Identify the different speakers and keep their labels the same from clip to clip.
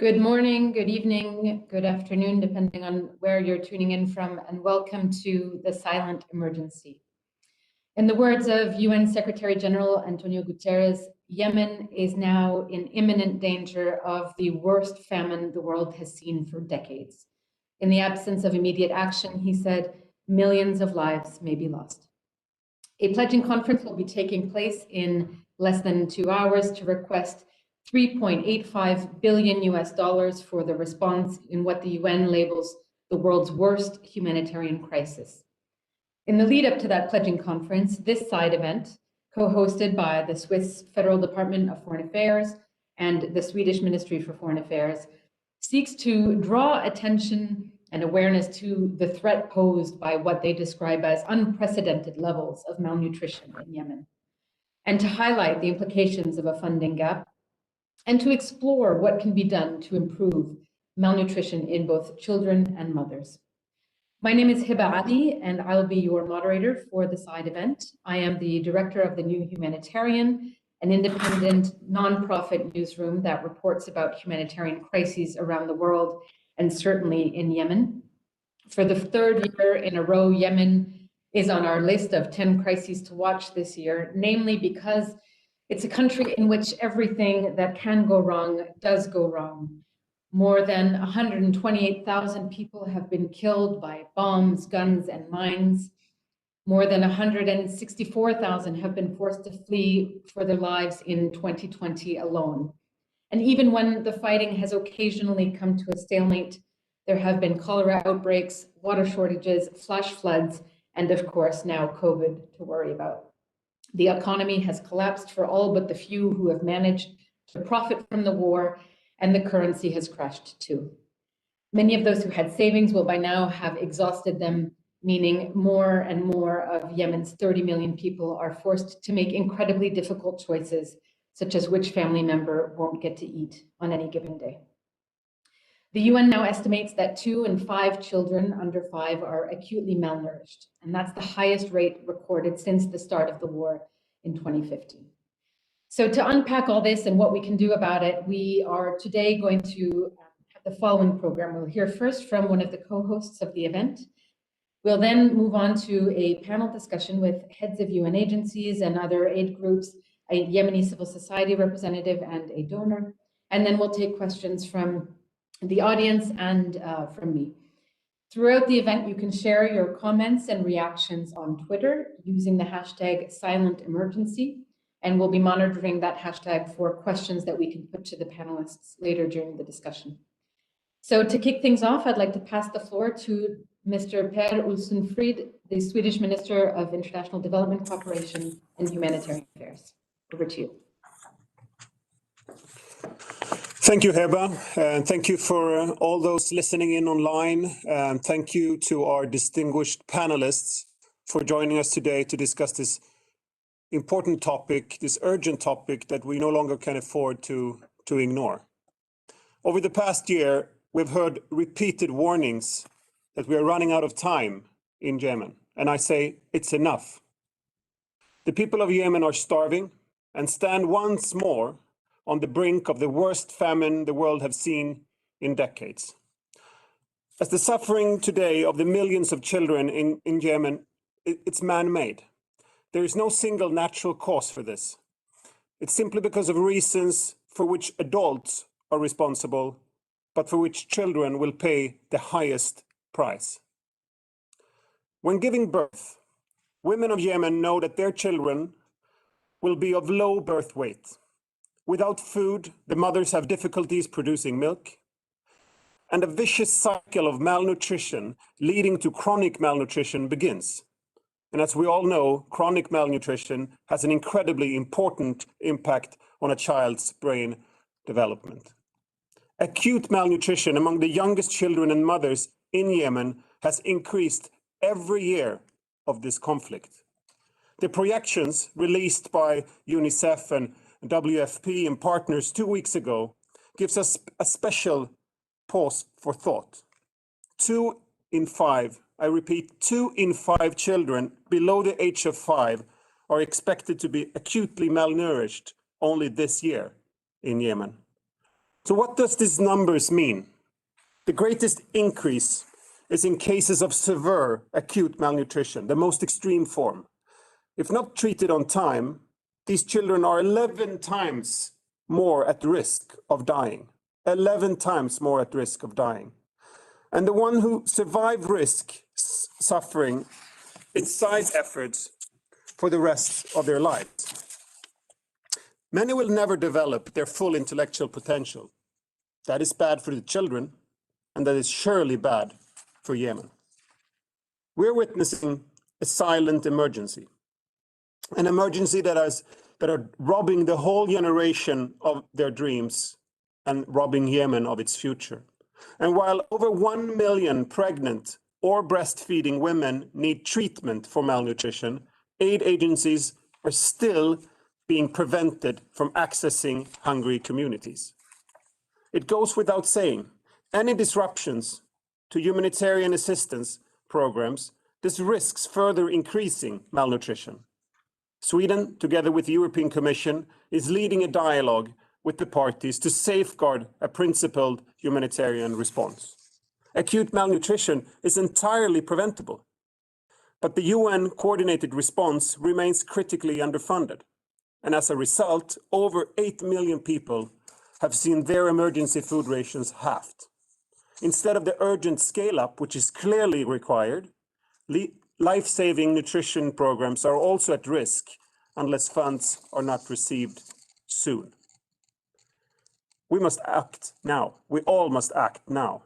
Speaker 1: Good morning, good evening, good afternoon, depending on where you're tuning in from, and welcome to the silent emergency. In the words of UN Secretary General Antonio Guterres, Yemen is now in imminent danger of the worst famine the world has seen for decades. In the absence of immediate action, he said, millions of lives may be lost. A pledging conference will be taking place in less than 2 hours to request $3.85 billion for the response in what the UN labels the world's worst humanitarian crisis. In the lead up to that pledging conference, this side event, co-hosted by the Swiss Federal Department of Foreign Affairs and the Swedish Ministry for Foreign Affairs, seeks to draw attention and awareness to the threat posed by what they describe as unprecedented levels of malnutrition in Yemen, and to highlight the implications of a funding gap, and to explore what can be done to improve malnutrition in both children and mothers. My name is Hiba Ali, and I'll be your moderator for the side event. I am the director of the New Humanitarian, an independent nonprofit newsroom that reports about humanitarian crises around the world, and certainly in Yemen. For the third year in a row, Yemen is on our list of 10 crises to watch this year, namely because it's a country in which everything that can go wrong does go wrong. More than 128,000 people have been killed by bombs, guns, and mines. More than 164,000 have been forced to flee for their lives in 2020 alone. And even when the fighting has occasionally come to a stalemate, there have been cholera outbreaks, water shortages, flash floods, and of course now COVID to worry about. The economy has collapsed for all but the few who have managed to profit from the war, and the currency has crashed too. Many of those who had savings will by now have exhausted them, meaning more and more of Yemen's 30 million people are forced to make incredibly difficult choices, such as which family member won't get to eat on any given day. The UN now estimates that 2 in 5 children under 5 are acutely malnourished, and that's the highest rate recorded since the start of the war in 2015. So to unpack all this and what we can do about it, we are today going to have the following program. We'll hear first from one of the co-hosts of the event. We'll then move on to a panel discussion with heads of UN agencies and other aid groups, a Yemeni civil society representative and a donor. And then we'll take questions from the audience and from me. Throughout the event, you can share your comments and reactions on Twitter using the hashtag #SilentEmergency, and we'll be monitoring that hashtag for questions that we can put to the panelists later during the discussion. So to kick things off, I'd like to pass the floor to Mr. Per Olsenfrid, the Swedish Minister of International Development Cooperation and Humanitarian Affairs. Over to you.
Speaker 2: Thank you, Heba, and thank you for all those listening in online. And thank you to our distinguished panelists for joining us today to discuss this important topic, this urgent topic that we no longer can afford to ignore. Over the past year, we've heard repeated warnings that we are running out of time in Yemen, and I say it's enough. The people of Yemen are starving and stand once more on the brink of the worst famine the world has seen in decades. As the suffering today of the millions of children in Yemen, it's man-made. There is no single natural cause for this. It's simply because of reasons for which adults are responsible, but for which children will pay the highest price. When giving birth, women of Yemen know that their children will be of low birth weight. Without food, the mothers have difficulties producing milk, and a vicious cycle of malnutrition leading to chronic malnutrition begins. And as we all know, chronic malnutrition has an incredibly important impact on a child's brain development. Acute malnutrition among the youngest children and mothers in Yemen has increased every year of this conflict. The projections released by UNICEF and WFP and partners 2 weeks ago gives us a special pause for thought. 2 in 5, I repeat, 2 in 5 children below the age of 5 are expected to be acutely malnourished only this year in Yemen. So what does these numbers mean? The greatest increase is in cases of severe acute malnutrition, the most extreme form. If not treated on time, these children are 11 times more at risk of dying. 11 times more at risk of dying. And the one who survive risk suffering its side efforts for the rest of their lives. Many will never develop their full intellectual potential. That is bad for the children, and that is surely bad for Yemen. We're witnessing a silent emergency, an emergency that are robbing the whole generation of their dreams and robbing Yemen of its future. And while over 1 million pregnant or breastfeeding women need treatment for malnutrition, aid agencies are still being prevented from accessing hungry communities. It goes without saying, any disruptions to humanitarian assistance programs, this risks further increasing malnutrition. Sweden, together with the European Commission, is leading a dialogue with the parties to safeguard a principled humanitarian response. Acute malnutrition is entirely preventable, but the UN coordinated response remains critically underfunded. And as a result, over 8 million people have seen their emergency food rations halved. Instead of the urgent scale-up, which is clearly required, life-saving nutrition programs are also at risk unless funds are not received soon. We must act now. We all must act now.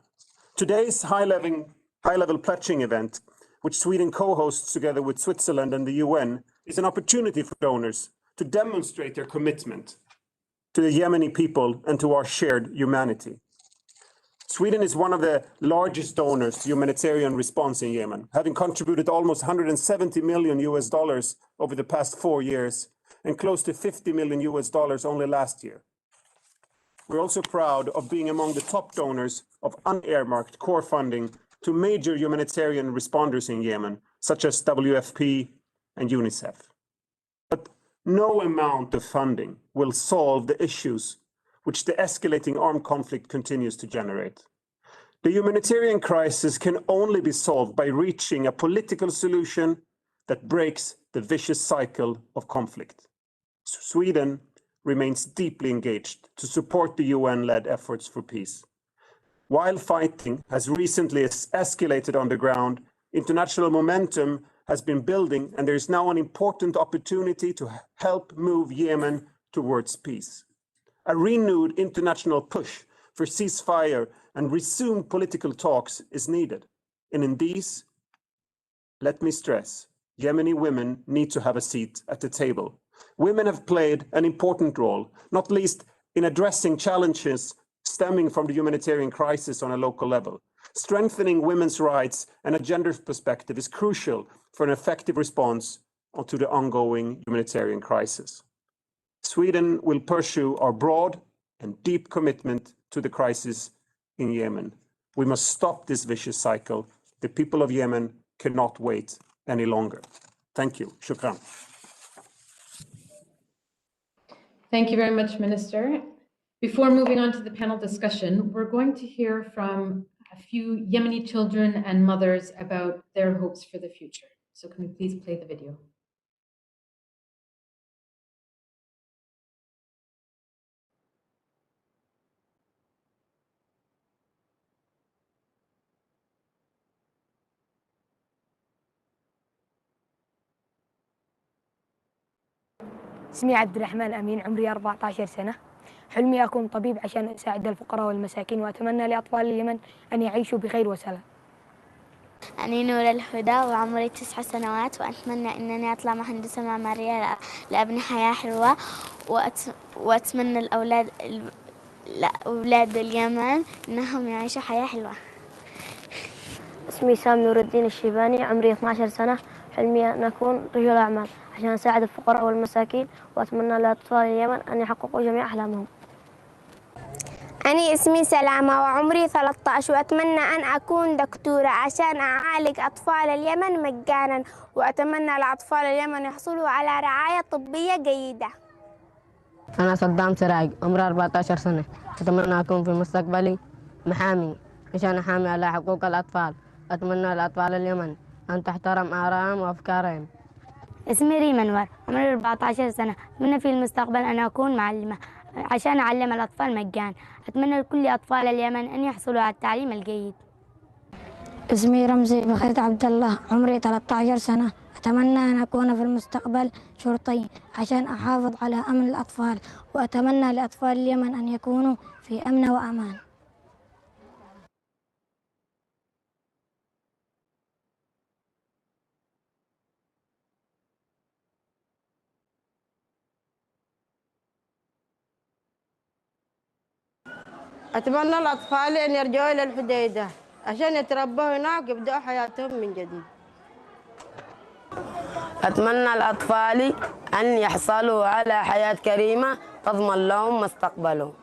Speaker 2: Today's high-level pledging event, which Sweden co-hosts together with Switzerland and the UN, is an opportunity for donors to demonstrate their commitment to the Yemeni people and to our shared humanity. Sweden is one of the largest donors to humanitarian response in Yemen, having contributed almost $170 million over the past 4 years and close to $50 million only last year. We're also proud of being among the top donors of unearmarked core funding to major humanitarian responders in Yemen, such as WFP and UNICEF. But no amount of funding will solve the issues which the escalating armed conflict continues to generate. The humanitarian crisis can only be solved by reaching a political solution that breaks the vicious cycle of conflict. Sweden remains deeply engaged to support the UN-led efforts for peace. While fighting has recently escalated on the ground, international momentum has been building, and there is now an important opportunity to help move Yemen towards peace. A renewed international push for ceasefire and resumed political talks is needed. And in these, let me stress, Yemeni women need to have a seat at the table. Women have played an important role, not least in addressing challenges stemming from the humanitarian crisis on a local level. Strengthening women's rights and a gender perspective is crucial for an effective response to the ongoing humanitarian crisis. Sweden will pursue our broad and deep commitment to the crisis in Yemen. We must stop this vicious cycle. The people of Yemen cannot wait any longer. Thank you. Shukran.
Speaker 1: Thank you very much, Minister. Before moving on to the panel discussion, we're going to hear from a few Yemeni children and mothers about their hopes for the future. So can we please play the video?
Speaker 3: اسمي عبد الرحمن أمين، عمري 14 سنة. حلمي أكون طبيب عشان أساعد الفقراء والمساكين، وأتمنى لأطفال اليمن أن يعيشوا بخير وسلام.
Speaker 4: أنا نور الهدى وعمري 9 سنوات، وأتمنى أنني أطلع مهندسة معمارية لأبني حياة حلوة، وأتمنى الأولاد اليمن أنهم يعيشوا حياة حلوة.
Speaker 5: اسمي سام نور الدين الشيباني، عمري 12 سنة. حلمي أن أكون رجل أعمال عشان أساعد الفقراء والمساكين، وأتمنى لأطفال اليمن أن يحققوا جميع أحلامهم.
Speaker 6: أنا اسمي سلامة وعمري 13، وأتمنى أن أكون دكتورة عشان أعالج أطفال اليمن مجانا، وأتمنى لأطفال اليمن يحصلوا على رعاية طبية جيدة.
Speaker 5: أنا صدام سراج عمري 14 سنة أتمنى أكون في مستقبلي محامي عشان أحامي على حقوق الأطفال. أتمنى لأطفال اليمن أن تحترم آرائهم وأفكارهم.
Speaker 3: اسمي ريم أنور، عمري 14 سنة. أتمنى في المستقبل أن أكون معلمة عشان أعلم الأطفال مجان. أتمنى لكل أطفال اليمن أن يحصلوا على التعليم الجيد.
Speaker 7: اسمي رمزي بخيت عبد الله، عمري 13 سنة. أتمنى أن أكون في المستقبل شرطي عشان أحافظ على أمن الأطفال، وأتمنى لأطفال اليمن أن يكونوا في أمن وأمان.
Speaker 8: أتمنى الأطفال أن يرجعوا إلى الحديدة عشان يتربوا هناك يبدأوا حياتهم من جديد.
Speaker 9: أتمنى الأطفال أن يحصلوا على حياة كريمة تضمن لهم مستقبلهم.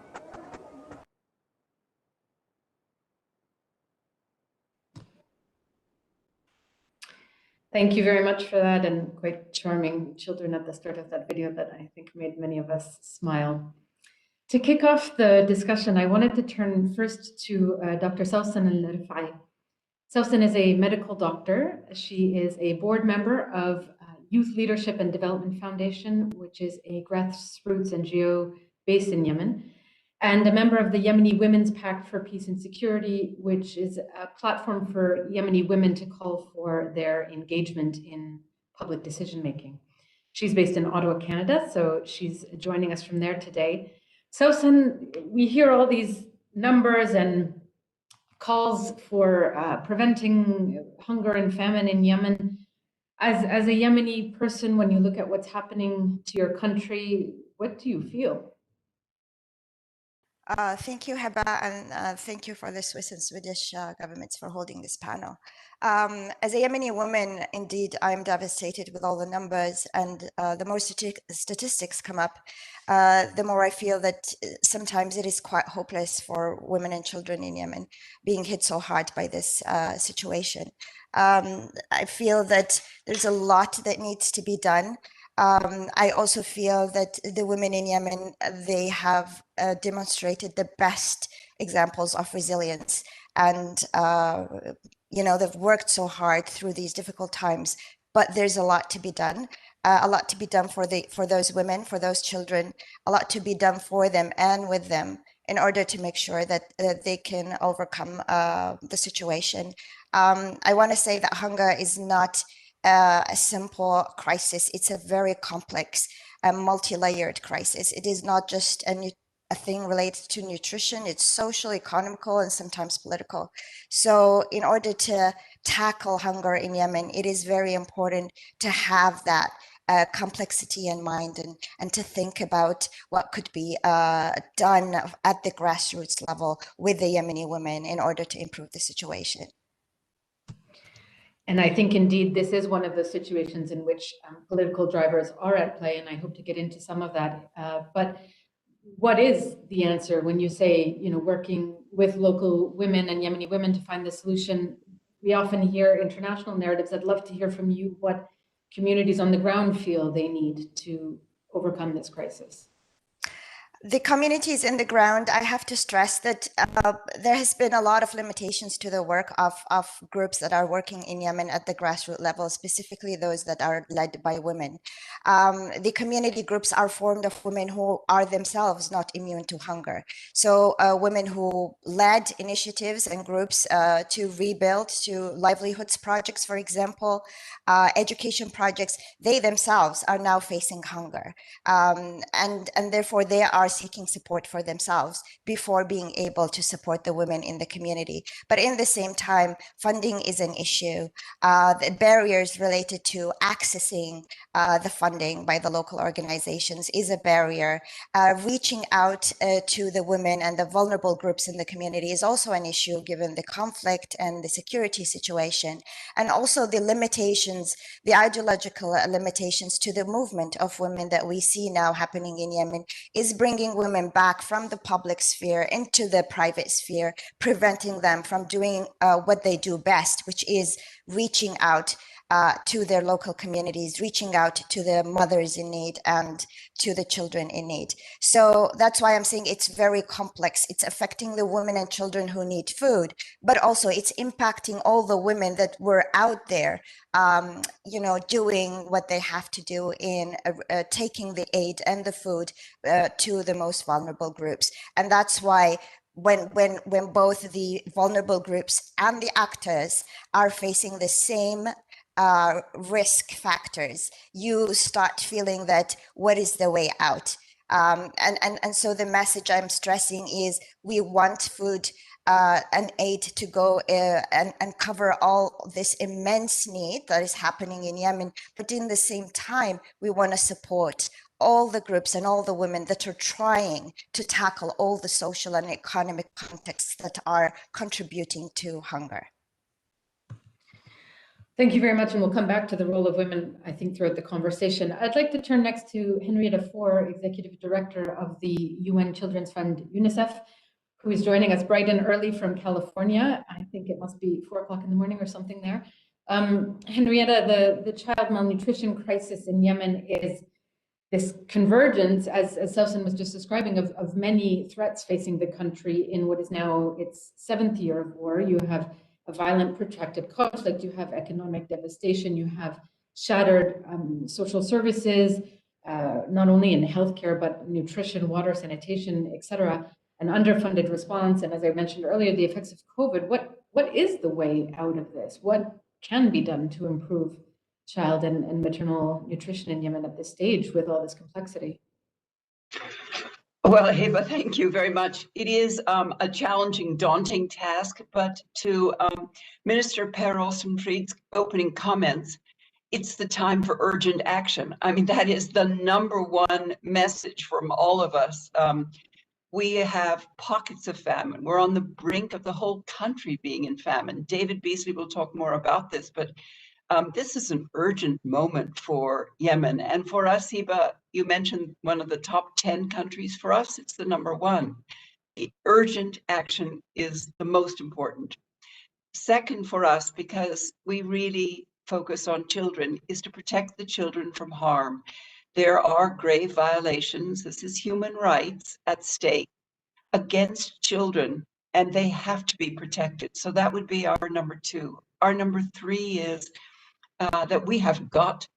Speaker 1: Thank you very much for that, and quite charming children at the start of that video that I think made many of us smile. To kick off the discussion, I wanted to turn first to Dr. Sausan Al-Rifai. Sausan is a medical doctor. She is a board member of Youth Leadership and Development Foundation, which is a grassroots NGO based in Yemen, and a member of the Yemeni Women's Pact for Peace and Security, which is a platform for Yemeni women to call for their engagement in public decision-making. She's based in Ottawa, Canada, so she's joining us from there today. Sausan, we hear all these numbers and calls for preventing hunger and famine in Yemen. As a Yemeni person, when you look at what's happening to your country, what do you feel?
Speaker 10: Thank you, Heba, and thank you for the Swiss and Swedish governments for holding this panel. As a Yemeni woman, indeed, I'm devastated with all the numbers, and the more statistics come up, the more I feel that sometimes it is quite hopeless for women and children in Yemen being hit so hard by this situation. I feel that there's a lot that needs to be done. I also feel that the women in Yemen, they have demonstrated the best examples of resilience, and they've worked so hard through these difficult times. But there's a lot to be done, a lot to be done for those women, for those children, a lot to be done for them and with them in order to make sure that they can overcome the situation. I want to say that hunger is not a simple crisis. It's a very complex and multi-layered crisis. It is not just a thing related to nutrition. It's social, economical, and sometimes political. So in order to tackle hunger in Yemen, it is very important to have that complexity in mind and to think about what could be done at the grassroots level with the Yemeni women in order to improve the situation.
Speaker 1: And I think indeed this is one of the situations in which political drivers are at play, and I hope to get into some of that. But what is the answer when you say, working with local women and Yemeni women to find the solution? We often hear international narratives. I'd love to hear from you what communities on the ground feel they need to overcome this crisis.
Speaker 10: The communities in the ground, I have to stress that there has been a lot of limitations to the work of groups that are working in Yemen at the grassroots level, specifically those that are led by women. The community groups are formed of women who are themselves not immune to hunger. So women who led initiatives and groups to rebuild, to livelihoods projects, for example, education projects, they themselves are now facing hunger. And therefore they are seeking support for themselves before being able to support the women in the community. But in the same time, funding is an issue. The barriers related to accessing the funding by the local organizations is a barrier. Reaching out to the women and the vulnerable groups in the community is also an issue given the conflict and the security situation, and also the limitations, the ideological limitations to the movement of women that we see now happening in Yemen is bringing women back from the public sphere into the private sphere, preventing them from doing what they do best, which is reaching out to their local communities, reaching out to the mothers in need and to the children in need. So that's why I'm saying it's very complex. It's affecting the women and children who need food, but also it's impacting all the women that were out there, doing what they have to do in taking the aid and the food to the most vulnerable groups. And that's why when both the vulnerable groups and the actors are facing the same risk factors, you start feeling that what is the way out? And so the message I'm stressing is we want food and aid to go and cover all this immense need that is happening in Yemen. But in the same time, we want to support all the groups and all the women that are trying to tackle all the social and economic contexts that are contributing to hunger.
Speaker 1: Thank you very much, and we'll come back to the role of women, I think, throughout the conversation. I'd like to turn next to Henrietta Fore, Executive Director of the UN Children's Fund, UNICEF, who is joining us bright and early from California. I think it must be 4 o'clock in the morning or something there. Henrietta, the child malnutrition crisis in Yemen is this convergence, as Selson was just describing, of many threats facing the country in what is now its 7th year of war. You have a violent, protracted conflict, you have economic devastation, you have shattered social services, not only in healthcare, but nutrition, water, sanitation, etc., an underfunded response, and as I mentioned earlier, the effects of COVID. What is the way out of this? What can be done to improve child and maternal nutrition in Yemen at this stage with all this complexity?
Speaker 11: Well, Heba, thank you very much. It is a challenging, daunting task, but to Minister Per Olsen-Fried's opening comments, it's the time for urgent action. I mean, that is the #1 message from all of us. We have pockets of famine. We're on the brink of the whole country being in famine. David Beasley will talk more about this, but this is an urgent moment for Yemen. And for us, Heba, you mentioned one of the top 10 countries. For us, it's the #1. The urgent action is the most important. Second for us, because we really focus on children, is to protect the children from harm. There are grave violations, this is human rights at stake, against children, and they have to be protected. So that would be our #2. Our #3 is that we have got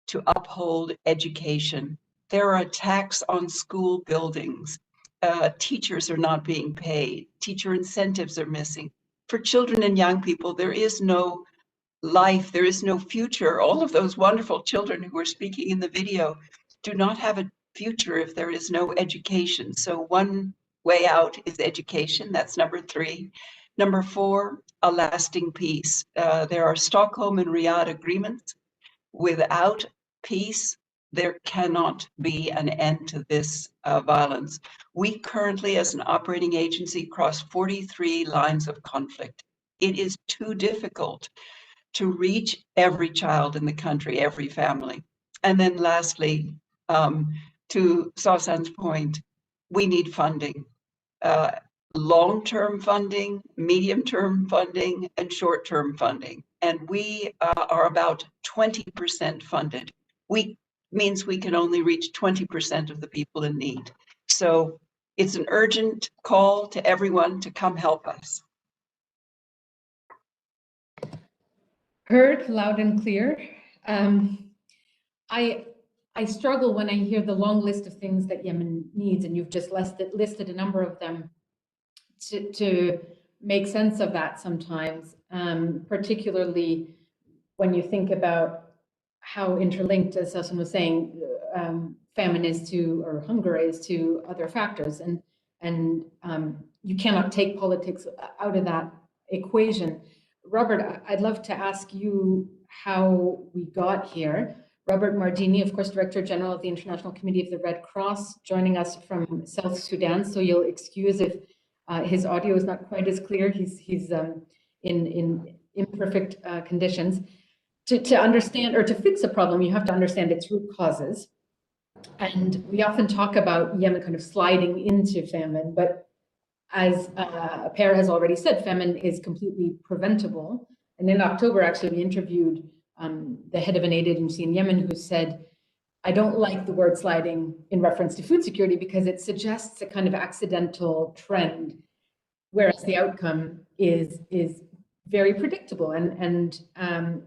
Speaker 11: to uphold education. There are attacks on school buildings. Teachers are not being paid. Teacher incentives are missing. For children and young people, there is no life, there is no future. All of those wonderful children who were speaking in the video do not have a future if there is no education. So one way out is education. That's #3. #4, a lasting peace. There are Stockholm and Riyadh agreements. Without peace, there cannot be an end to this violence. We currently, as an operating agency, cross 43 lines of conflict. It is too difficult to reach every child in the country, every family. And then lastly, to Sausan's point, we need funding. Long-term funding, medium-term funding, and short-term funding. And we are about 20% funded. Means we can only reach 20% of the people in need. So it's an urgent call to everyone to come help us.
Speaker 1: Heard loud and clear. I struggle when I hear the long list of things that Yemen needs, and you've just listed a number of them, to make sense of that sometimes, particularly when you think about how interlinked, as Susan was saying, famine is to, or hunger is to, other factors, and you cannot take politics out of that equation. Robert, I'd love to ask you how we got here. Robert Mardini, of course, Director General of the International Committee of the Red Cross, joining us from South Sudan. So you'll excuse if his audio is not quite as clear. He's in imperfect conditions. To understand or to fix a problem, you have to understand its root causes. And we often talk about Yemen kind of sliding into famine, but as Per has already said, famine is completely preventable. And in October, actually, we interviewed the head of an aid agency in Yemen, who said, I don't like the word sliding in reference to food security because it suggests a kind of accidental trend, whereas the outcome is very predictable, and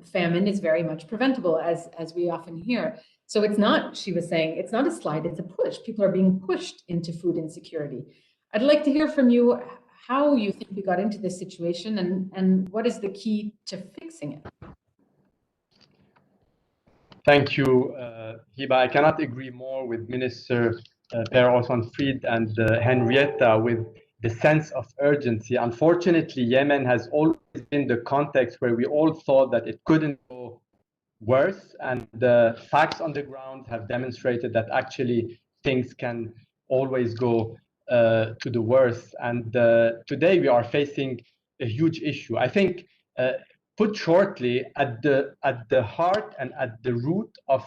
Speaker 1: famine is very much preventable, as we often hear. So it's not, she was saying, it's not a slide, it's a push. People are being pushed into food insecurity. I'd like to hear from you how you think we got into this situation, and what is the key to fixing it?
Speaker 12: Thank you, Hiba. I cannot agree more with Minister Per-Olsen-Fried and Henrietta with the sense of urgency. Unfortunately, Yemen has always been the context where we all thought that it couldn't go worse, and the facts on the ground have demonstrated that actually things can always go to the worst. And today we are facing a huge issue. I think, put shortly, at the heart and at the root of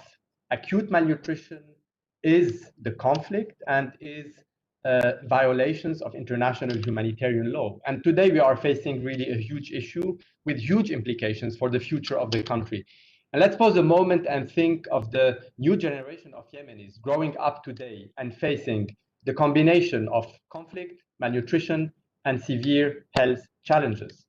Speaker 12: acute malnutrition is the conflict and is violations of international humanitarian law. And today we are facing really a huge issue with huge implications for the future of the country. And let's pause a moment and think of the new generation of Yemenis growing up today and facing the combination of conflict, malnutrition, and severe health challenges.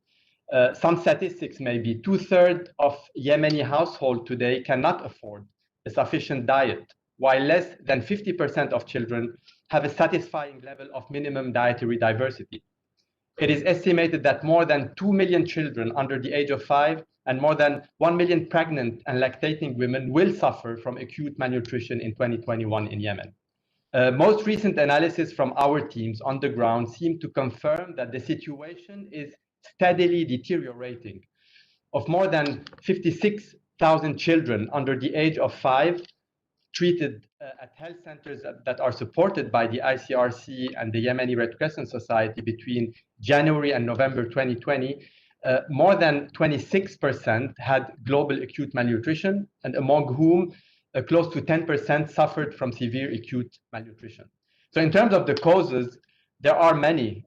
Speaker 12: Some statistics may be 2/3 of Yemeni households today cannot afford a sufficient diet, while less than 50% of children have a satisfying level of minimum dietary diversity. It is estimated that more than 2 million children under the age of 5 and more than 1 million pregnant and lactating women will suffer from acute malnutrition in 2021 in Yemen. Most recent analysis from our teams on the ground seem to confirm that the situation is steadily deteriorating. Of more than 56,000 children under the age of 5 treated at health centers that are supported by the ICRC and the Yemeni Red Crescent Society between January and November 2020, more than 26% had global acute malnutrition, and among whom close to 10% suffered from severe acute malnutrition. So in terms of the causes, there are many.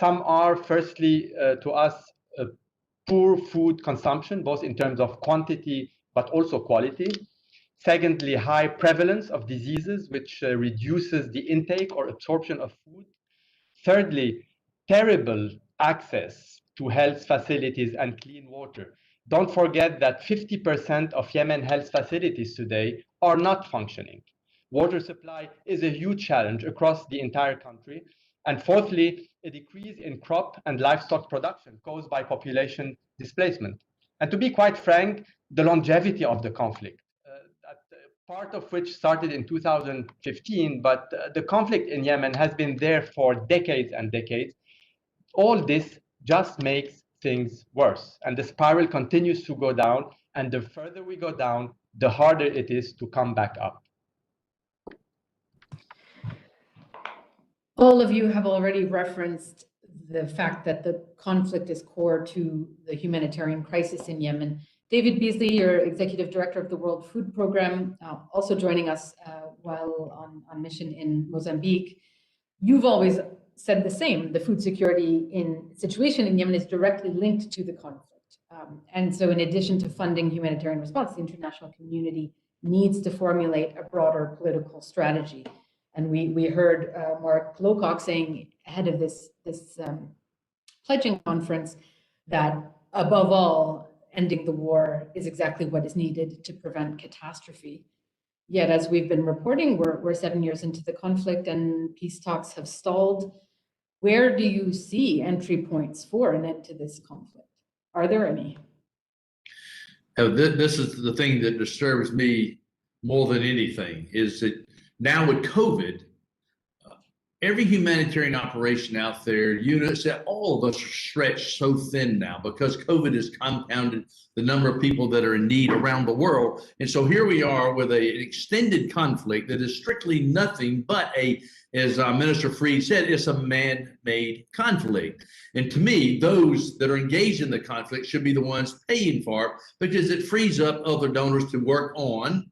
Speaker 12: Some are, firstly, to us, poor food consumption, both in terms of quantity, but also quality. Secondly, high prevalence of diseases, which reduces the intake or absorption of food. Thirdly, terrible access to health facilities and clean water. Don't forget that 50% of Yemen health facilities today are not functioning. Water supply is a huge challenge across the entire country. And fourthly, a decrease in crop and livestock production caused by population displacement. And to be quite frank, the longevity of the conflict, part of which started in 2015, but the conflict in Yemen has been there for decades and decades. All this just makes things worse, and the spiral continues to go down, and the further we go down, the harder it is to come back up.
Speaker 1: All of you have already referenced the fact that the conflict is core to the humanitarian crisis in Yemen. David Beasley, your Executive Director of the World Food Programme, also joining us while on mission in Mozambique. You've always said the same. The food security situation in Yemen is directly linked to the conflict. And so in addition to funding humanitarian response, the international community needs to formulate a broader political strategy. And we heard Mark Lowcock saying ahead of this pledging conference that above all, ending the war is exactly what is needed to prevent catastrophe. Yet, as we've been reporting, we're 7 years into the conflict and peace talks have stalled. Where do you see entry points for an end to this conflict? Are there any?
Speaker 13: This is the thing that disturbs me more than anything, is that now with COVID, every humanitarian operation out there, units, that all of us are stretched so thin now because COVID has compounded the number of people that are in need around the world. And so here we are with an extended conflict that is strictly nothing but as Minister Fried said, it's a man-made conflict. And to me, those that are engaged in the conflict should be the ones paying for it because it frees up other donors to work on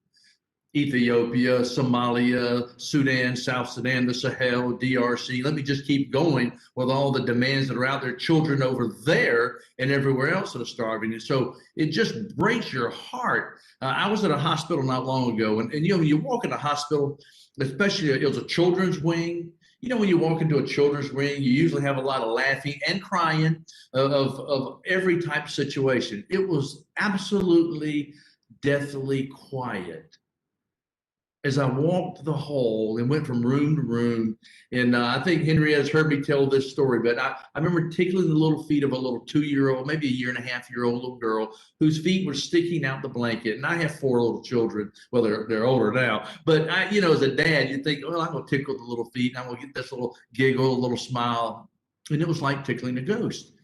Speaker 13: Ethiopia, Somalia, Sudan, South Sudan, the Sahel, DRC. Let me just keep going with all the demands that are out there, children over there and everywhere else that are starving. And so it just breaks your heart. I was at a hospital not long ago, and you know, when you walk in a hospital, especially it was a children's wing. You know, when you walk into a children's wing, you usually have a lot of laughing and crying of every type of situation. It was absolutely deathly quiet as I walked the hall and went from room to room. And I think Henrietta's heard me tell this story, but I remember tickling the little feet of a little 2-year-old, maybe a 1.5-year-old little girl whose feet were sticking out the blanket. And I have 4 little children. Well, they're older now, but you know, as a dad, you think, well, I'm gonna tickle the little feet and I'm gonna get this little giggle, a little smile. And it was like tickling a ghost.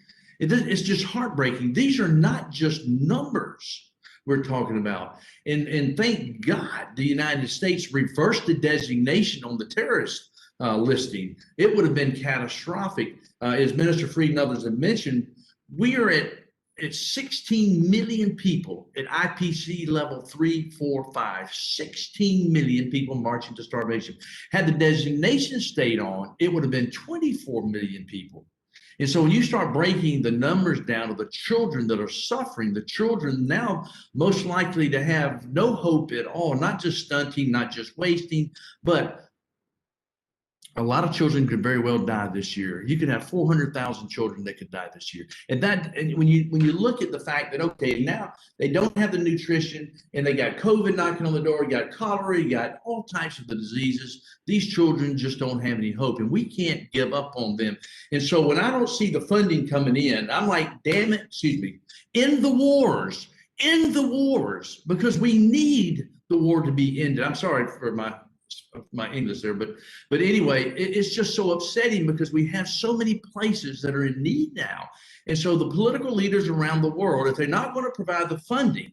Speaker 13: It's just heartbreaking. These are not just numbers we're talking about. And thank God the United States reversed the designation on the terrorist listing. It would have been catastrophic. As Minister Freed and others have mentioned, we are at 16 million people at IPC level 3, 4, 5, 16 million people marching to starvation. Had the designation stayed on, it would have been 24 million people. And so when you start breaking the numbers down of the children that are suffering, the children now most likely to have no hope at all, not just stunting, not just wasting, but a lot of children could very well die this year. You could have 400,000 children that could die this year. And when you look at the fact that, okay, now they don't have the nutrition and they got COVID knocking on the door, you got cholera, you got all types of the diseases, these children just don't have any hope, and we can't give up on them. And so when I don't see the funding coming in, I'm like, damn it, excuse me, end the wars, because we need the war to be ended. I'm sorry for my English there, but anyway, it's just so upsetting because we have so many places that are in need now. And so the political leaders around the world, if they're not going to provide the funding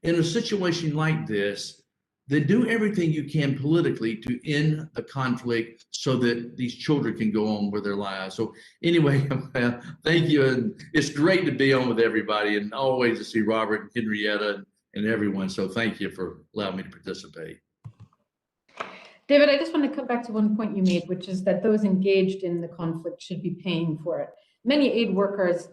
Speaker 13: in a situation like this, then do everything you can politically to end the conflict so that these children can go on with their lives. So anyway, thank you. And it's great to be on with everybody and always to see Robert and Henrietta and everyone. So thank you for allowing me to participate.
Speaker 1: David, I just want to come back to one point you made, which is that those engaged in the conflict should be paying for it. Many aid workers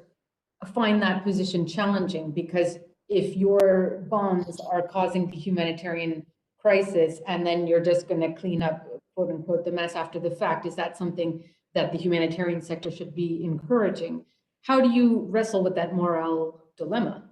Speaker 1: find that position challenging because if your bombs are causing the humanitarian crisis and then you're just going to clean up, quote unquote, the mess after the fact, is that something that the humanitarian sector should be encouraging? How do you wrestle with that moral dilemma?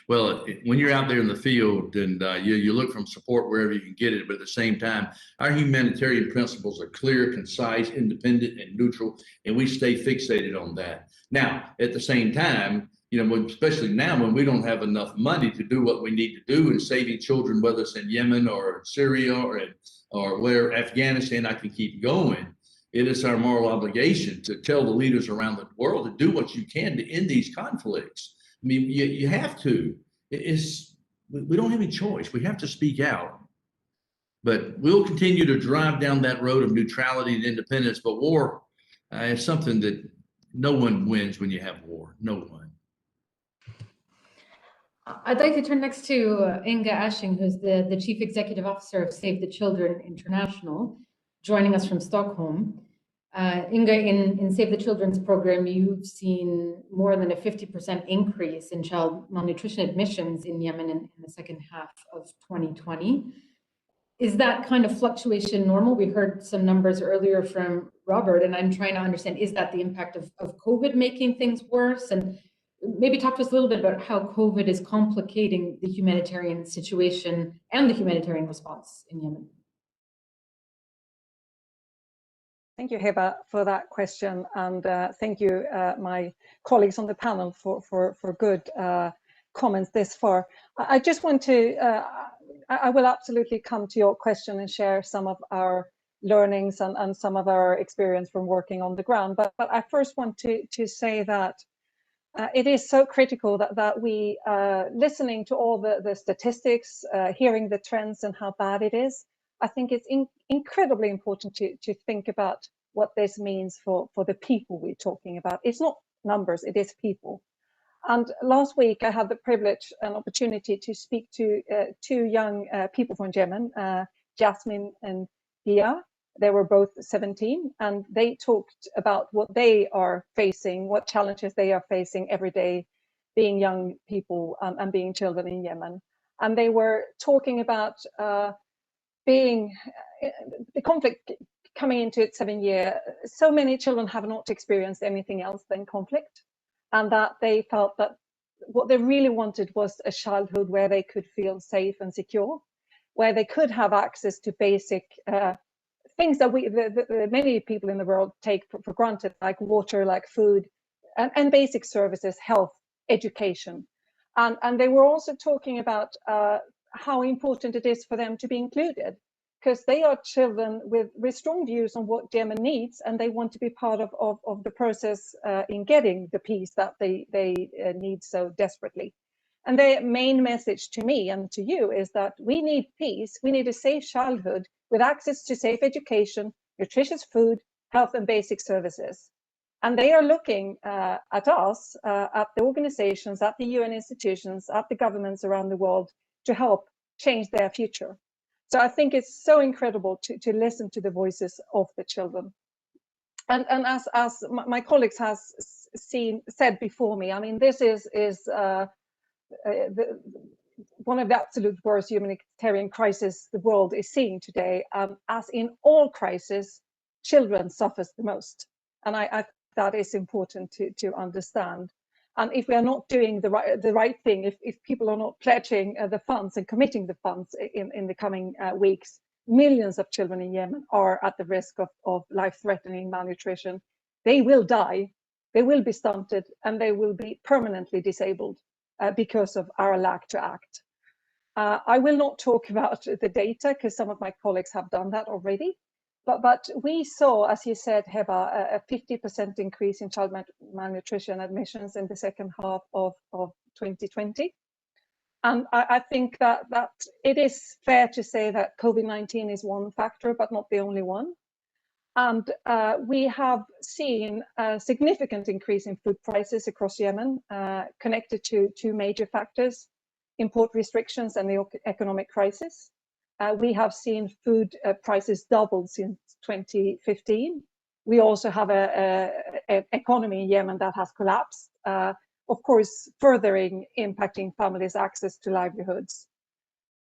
Speaker 13: Well, when you're out there in the field and you look for support wherever you can get it, but at the same time, our humanitarian principles are clear, concise, independent, and neutral, and we stay fixated on that. Now, at the same time, you know, especially now when we don't have enough money to do what we need to do in saving children, whether it's in Yemen or Syria or where Afghanistan, I can keep going. It is our moral obligation to tell the leaders around the world to do what you can to end these conflicts. I mean, you have to. We don't have any choice. We have to speak out. But we'll continue to drive down that road of neutrality and independence. But war is something that no one wins when you have war. No one.
Speaker 1: I'd like to turn next to Inga Ashing, who's the Chief Executive Officer of Save the Children International, joining us from Stockholm. Inga, in Save the Children's program, you've seen more than a 50% increase in child malnutrition admissions in Yemen in the second half of 2020. Is that kind of fluctuation normal? We heard some numbers earlier from Robert, and I'm trying to understand, is that the impact of COVID making things worse? And maybe talk to us a little bit about how COVID is complicating the humanitarian situation and the humanitarian response in Yemen.
Speaker 14: Thank you, Heba, for that question, and thank you, my colleagues on the panel, for good comments this far. I just want to, I will absolutely come to your question and share some of our learnings and some of our experience from working on the ground. But I first want to say that it is so critical that we, listening to all the statistics, hearing the trends and how bad it is, I think it's incredibly important to think about what this means for the people we're talking about. It's not numbers, it is people. And last week, I had the privilege and opportunity to speak to two young people from Yemen, Jasmine and Dia. They were both 17, and they talked about what they are facing, what challenges they are facing every day, being young people and being children in Yemen. And they were talking about being the conflict coming into its 7th year. So many children have not experienced anything else than conflict, and that they felt that what they really wanted was a childhood where they could feel safe and secure, where they could have access to basic things that many people in the world take for granted, like water, like food, and basic services, health, education. And they were also talking about how important it is for them to be included, because they are children with strong views on what Yemen needs, and they want to be part of the process in getting the peace that they need so desperately. And their main message to me and to you is that we need peace, we need a safe childhood with access to safe education, nutritious food, health and basic services. And they are looking at us, at the organizations, at the UN institutions, at the governments around the world to help change their future. So I think it's so incredible to listen to the voices of the children. And as my colleagues has said before me, I mean, this is one of the absolute worst humanitarian crises the world is seeing today. As in all crises, children suffers the most. And I that is important to understand. And if we are not doing the right thing, if people are not pledging the funds and committing the funds in the coming weeks, millions of children in Yemen are at the risk of life-threatening malnutrition. They will die, they will be stunted, and they will be permanently disabled because of our lack to act. I will not talk about the data because some of my colleagues have done that already. But we saw, as you said, Heba, a 50% increase in child malnutrition admissions in the second half of 2020. And I think that it is fair to say that COVID-19 is one factor, but not the only one. And we have seen a significant increase in food prices across Yemen, connected to two major factors: import restrictions and the economic crisis. We have seen food prices doubled since 2015. We also have an economy in Yemen that has collapsed, of course, furthering impacting families' access to livelihoods.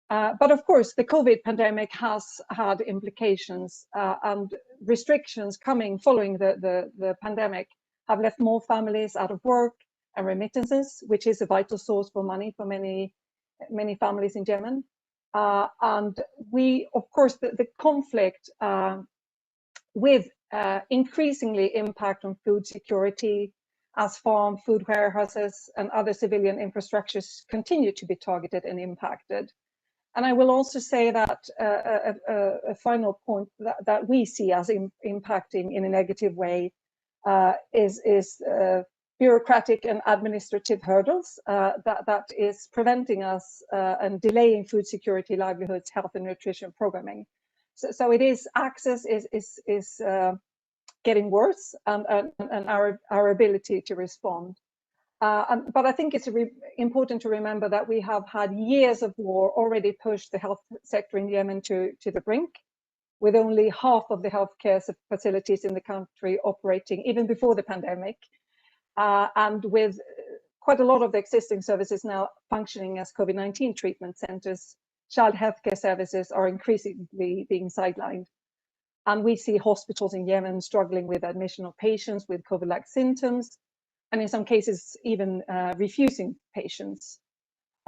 Speaker 14: But of course, the COVID pandemic has had implications, and restrictions following the pandemic have left more families out of work and remittances, which is a vital source for money for many families in Yemen. And of course, the conflict with increasingly impact on food security as farm, food warehouses, and other civilian infrastructures continue to be targeted and impacted. And I will also say that a final point that we see as impacting in a negative way is bureaucratic and administrative hurdles that is preventing us and delaying food security, livelihoods, health and nutrition programming. So it is access is getting worse, and our ability to respond. But I think it's important to remember that we have had years of war already pushed the health sector in Yemen to the brink, with only half of the healthcare facilities in the country operating even before the pandemic, and with quite a lot of the existing services now functioning as COVID-19 treatment centers. Child healthcare services are increasingly being sidelined. And we see hospitals in Yemen struggling with admission of patients with COVID-like symptoms, and in some cases even refusing patients.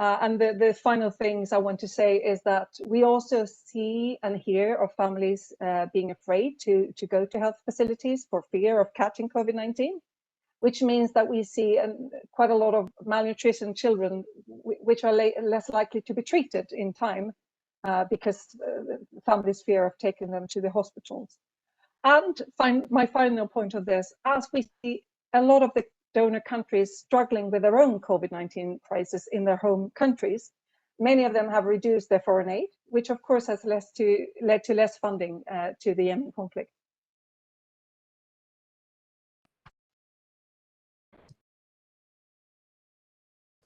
Speaker 14: And the final things I want to say is that we also see and hear of families being afraid to go to health facilities for fear of catching COVID-19, which means that we see quite a lot of malnutrition children, which are less likely to be treated in time because families fear of taking them to the hospitals. And my final point of this, as we see a lot of the donor countries struggling with their own COVID-19 crisis in their home countries, many of them have reduced their foreign aid, which of course has led to less funding to the Yemen conflict.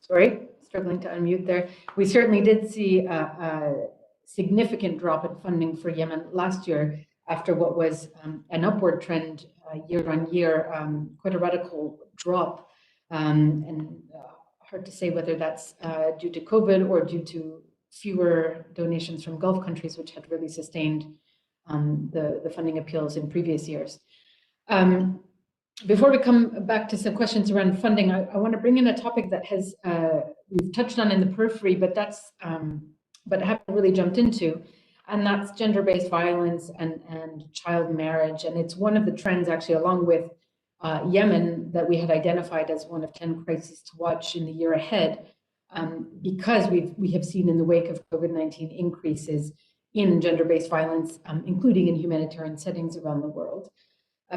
Speaker 1: Sorry, struggling to unmute there. We certainly did see a significant drop in funding for Yemen last year after what was an upward trend year on year, quite a radical drop. And hard to say whether that's due to COVID or due to fewer donations from Gulf countries, which had really sustained the funding appeals in previous years. Before we come back to some questions around funding, I want to bring in a topic that has we've touched on in the periphery, but that's but haven't really jumped into, and that's gender-based violence and child marriage. And it's one of the trends, actually, along with Yemen, that we had identified as one of 10 crises to watch in the year ahead, because we have seen in the wake of COVID-19 increases in gender-based violence, including in humanitarian settings around the world.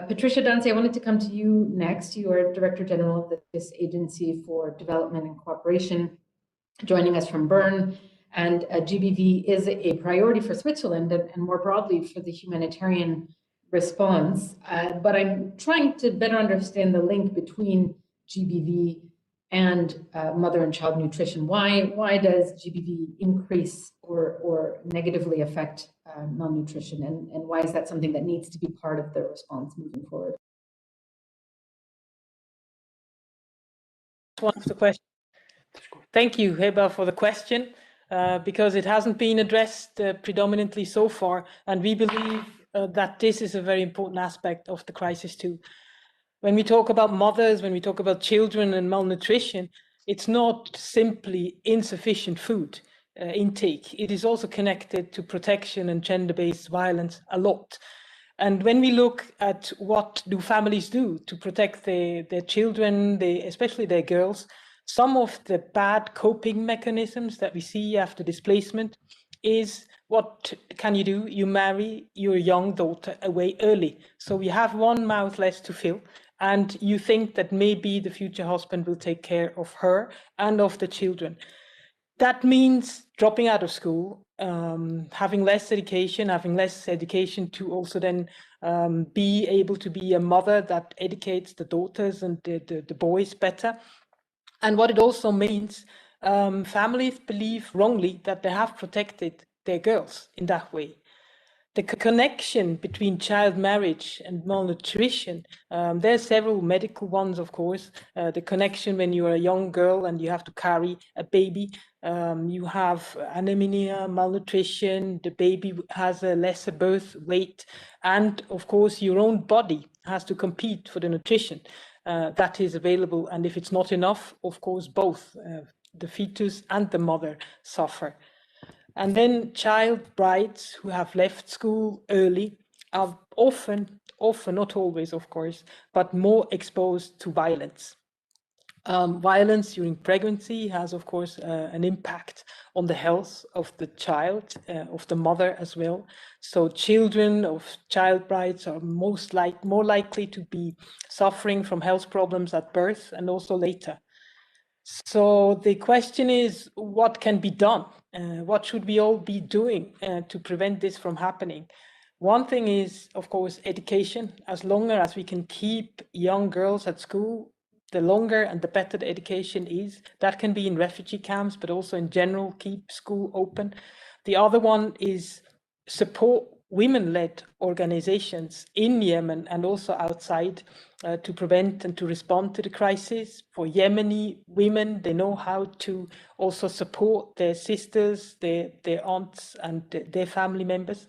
Speaker 1: Patricia Dancy, I wanted to come to you next. You are Director General of this Agency for Development and Cooperation, joining us from Bern. And GBV is a priority for Switzerland and more broadly for the humanitarian response. But I'm trying to better understand the link between GBV and mother and child nutrition. Why does GBV increase or negatively affect malnutrition, and why is that something that needs to be part of the response moving forward?
Speaker 15: One of the questions. Thank you, Heba, for the question, because it hasn't been addressed predominantly so far, and we believe that this is a very important aspect of the crisis too. When we talk about mothers, when we talk about children and malnutrition, it's not simply insufficient food intake. It is also connected to protection and gender-based violence a lot. And when we look at what do families do to protect their children, especially their girls, some of the bad coping mechanisms that we see after displacement is, what can you do? You marry your young daughter away early. So you have one mouth less to fill, and you think that maybe the future husband will take care of her and of the children. That means dropping out of school, having less education to also then be able to be a mother that educates the daughters and the boys better. And what it also means, families believe wrongly that they have protected their girls in that way. The connection between child marriage and malnutrition, there are several medical ones, of course. The connection when you are a young girl and you have to carry a baby, you have anemia, malnutrition, the baby has a lesser birth weight, and of course your own body has to compete for the nutrition that is available. And if it's not enough, of course, both the fetus and the mother suffer. And then child brides who have left school early are often, not always, of course, but more exposed to violence. Violence during pregnancy has, of course, an impact on the health of the child, of the mother as well. So children of child brides are more likely to be suffering from health problems at birth and also later. So the question is, what can be done? What should we all be doing to prevent this from happening? One thing is, of course, education. As longer as we can keep young girls at school, the longer and the better the education is. That can be in refugee camps, but also in general, keep school open. The other one is support women-led organizations in Yemen and also outside to prevent and to respond to the crisis. For Yemeni women, they know how to also support their sisters, their aunts and their family members,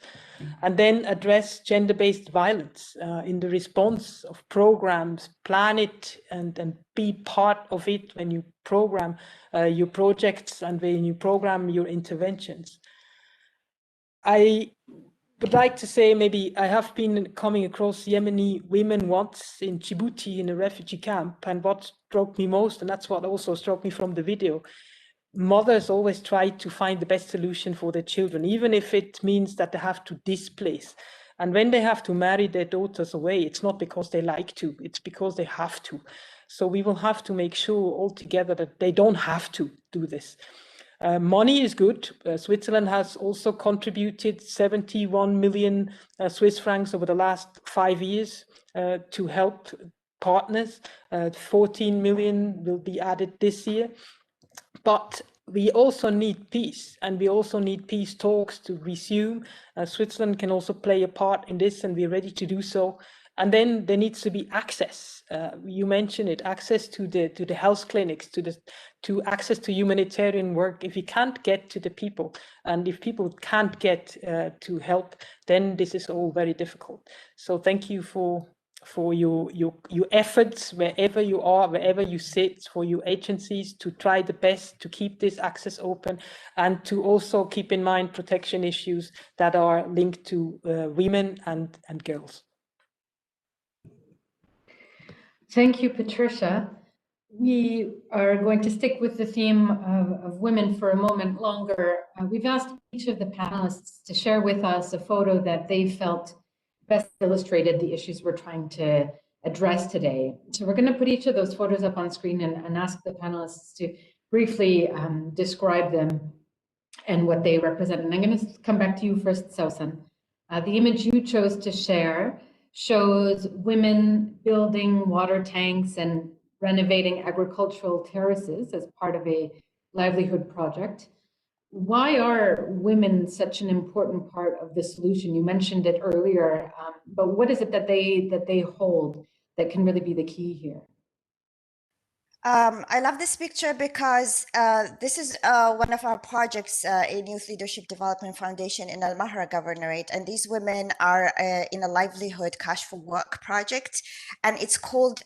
Speaker 15: and then address gender-based violence in the response of programs, plan it and be part of it when you program your projects and when you program your interventions. I would like to say, maybe I have been coming across Yemeni women once in Djibouti in a refugee camp, and what struck me most, and that's what also struck me from the video, mothers always try to find the best solution for their children, even if it means that they have to displace. And when they have to marry their daughters away, it's not because they like to, it's because they have to. So we will have to make sure altogether that they don't have to do this. Money is good. Switzerland has also contributed 71 million Swiss francs over the last 5 years to help partners. 14 million will be added this year. But we also need peace, and we also need peace talks to resume. Switzerland can also play a part in this, and we're ready to do so. And then there needs to be access. You mentioned it, access to the health clinics, to access to humanitarian work. If you can't get to the people, and if people can't get to help, then this is all very difficult. So thank you for your efforts wherever you are, wherever you sit, for your agencies to try the best to keep this access open, and to also keep in mind protection issues that are linked to women and girls.
Speaker 1: Thank you, Patricia. We are going to stick with the theme of women for a moment longer. We've asked each of the panelists to share with us a photo that they felt best illustrated the issues we're trying to address today. So we're going to put each of those photos up on screen and ask the panelists to briefly describe them and what they represent. And I'm going to come back to you first, Sausan. The image you chose to share shows women building water tanks and renovating agricultural terraces as part of a livelihood project. Why are women such an important part of the solution? You mentioned it earlier, but what is it that they hold that can really be the key here?
Speaker 10: I love this picture because this is one of our projects in Youth Leadership Development Foundation in Al Mahra Governorate, and these women are in a livelihood cash for work project, and it's called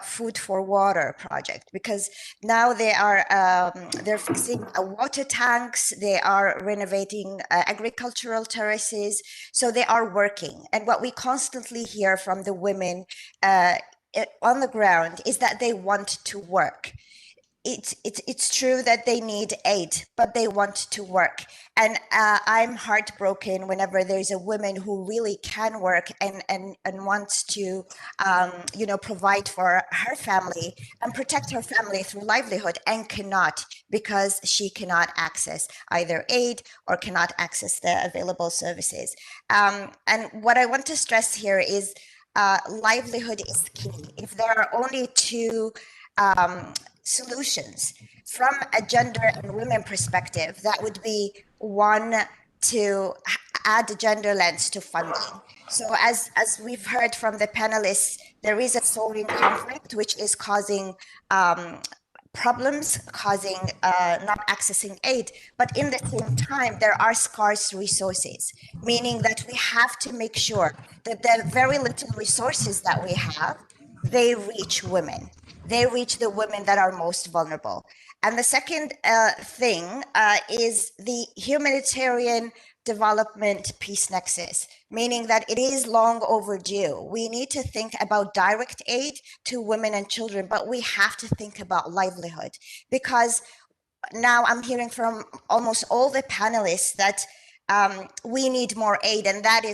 Speaker 10: Food for Water project because now they are they're fixing water tanks, they are renovating agricultural terraces, so they are working. And what we constantly hear from the women on the ground is that they want to work. It's true that they need aid, but they want to work. And I'm heartbroken whenever there's a woman who really can work and wants to, provide for her family and protect her family through livelihood and cannot because she cannot access either aid or cannot access the available services. And what I want to stress here is livelihood is key. If there are only two solutions from a gender and women perspective, that would be one, to add a gender lens to funding. So as we've heard from the panelists, there is a soaring conflict which is causing problems, causing not accessing aid, but in the same time, there are scarce resources, meaning that we have to make sure that the very little resources that we have, they reach women. They reach the women that are most vulnerable. And the second thing is the humanitarian development peace nexus, meaning that it is long overdue. We need to think about direct aid to women and children, but we have to think about livelihood, because now I'm hearing from almost all the panelists that we need more aid, and that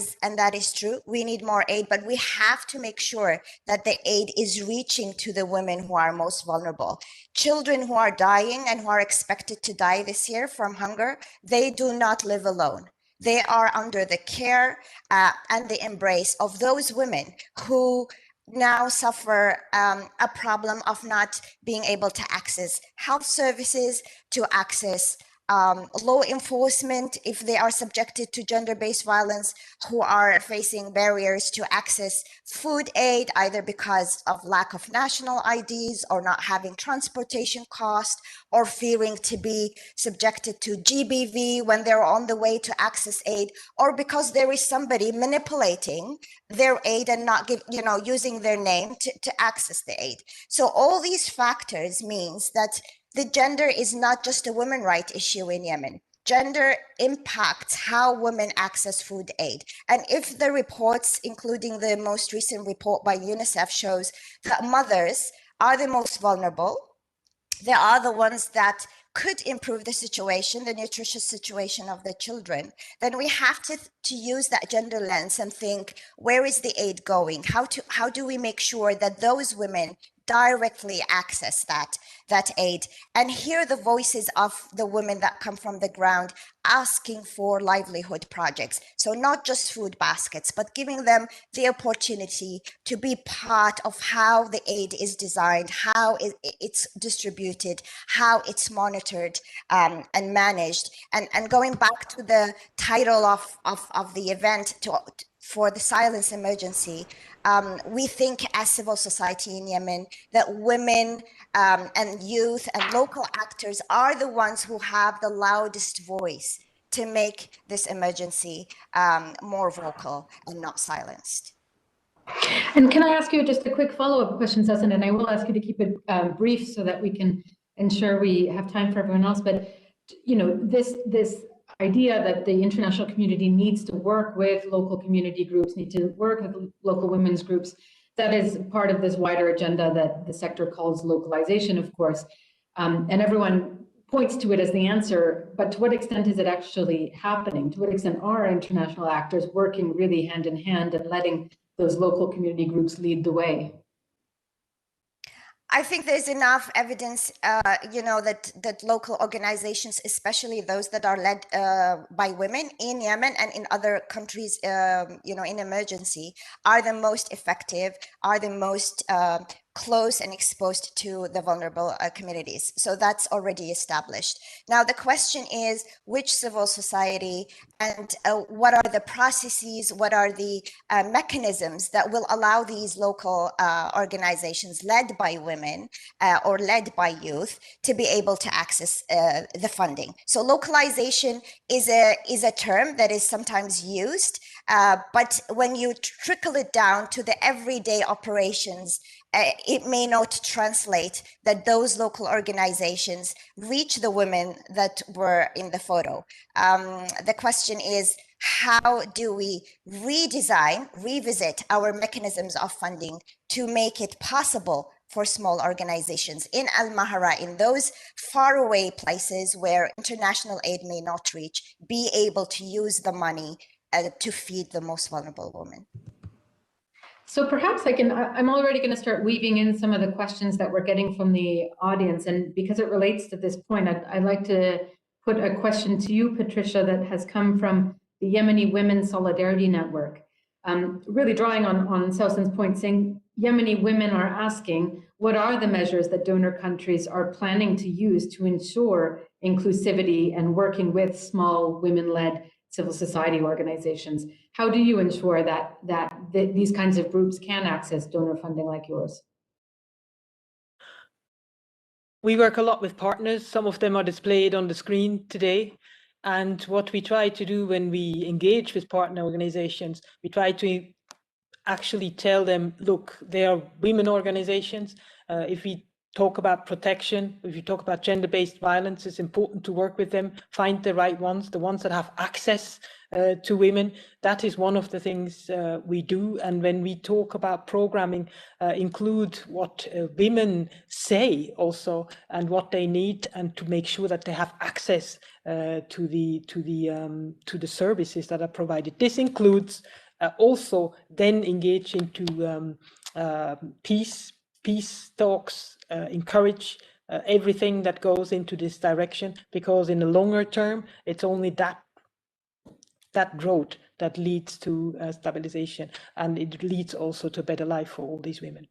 Speaker 10: is true. We need more aid, but we have to make sure that the aid is reaching to the women who are most vulnerable. Children who are dying and who are expected to die this year from hunger, they do not live alone. They are under the care and the embrace of those women who now suffer a problem of not being able to access health services, to access law enforcement if they are subjected to gender-based violence, who are facing barriers to access food aid, either because of lack of national IDs or not having transportation costs, or fearing to be subjected to GBV when they're on the way to access aid, or because there is somebody manipulating their aid and not using their name to access the aid. So all these factors means that the gender is not just a women's right issue in Yemen. Gender impacts how women access food aid. And if the reports, including the most recent report by UNICEF, shows that mothers are the most vulnerable, they are the ones that could improve the situation, the nutritious situation of the children, then we have to use that gender lens and think, where is the aid going? How do we make sure that those women directly access that aid and hear the voices of the women that come from the ground asking for livelihood projects. So not just food baskets, but giving them the opportunity to be part of how the aid is designed, how it's distributed, how it's monitored and managed. And going back to the title of the event, for the silence emergency, we think as civil society in Yemen that women and youth and local actors are the ones who have the loudest voice to make this emergency more vocal and not silenced.
Speaker 1: And can I ask you just a quick follow-up question, Susan? And I will ask you to keep it brief so that we can ensure we have time for everyone else. But you know, this idea that the international community needs to work with local community groups, need to work with local women's groups, that is part of this wider agenda that the sector calls localization, of course. And everyone points to it as the answer, but to what extent is it actually happening? To what extent are international actors working really hand in hand and letting those local community groups lead the way?
Speaker 10: I think there's enough evidence, you know, that local organizations, especially those that are led by women in Yemen and in other countries, you know, in emergency, are the most effective, are the most close and exposed to the vulnerable communities. So that's already established. Now, the question is which civil society and what are the processes, what are the mechanisms that will allow these local organizations led by women or led by youth to be able to access the funding. So localization is a term that is sometimes used, but when you trickle it down to the everyday operations, it may not translate that those local organizations reach the women that were in the photo. The question is, how do we revisit our mechanisms of funding to make it possible for small organizations in Al-Mahara, in those faraway places where international aid may not reach, be able to use the money to feed the most vulnerable women?
Speaker 1: So perhaps I'm already going to start weaving in some of the questions that we're getting from the audience. And because it relates to this point, I'd like to put a question to you, Patricia, that has come from the Yemeni Women Solidarity Network. Really drawing on Sausan's point, saying Yemeni women are asking, what are the measures that donor countries are planning to use to ensure inclusivity and working with small women-led civil society organizations? How do you ensure that these kinds of groups can access donor funding like yours?
Speaker 15: We work a lot with partners. Some of them are displayed on the screen today. And what we try to do when we engage with partner organizations, we try to actually tell them, look, they are women organizations. If we talk about protection, if you talk about gender-based violence, it's important to work with them, find the right ones, the ones that have access to women. That is one of the things we do. And when we talk about programming, include what women say also and what they need, and to make sure that they have access to the services that are provided. This includes also then engage into peace talks, encourage everything that goes into this direction, because in the longer term, it's only that growth that leads to stabilization, and it leads also to a better life for all these women.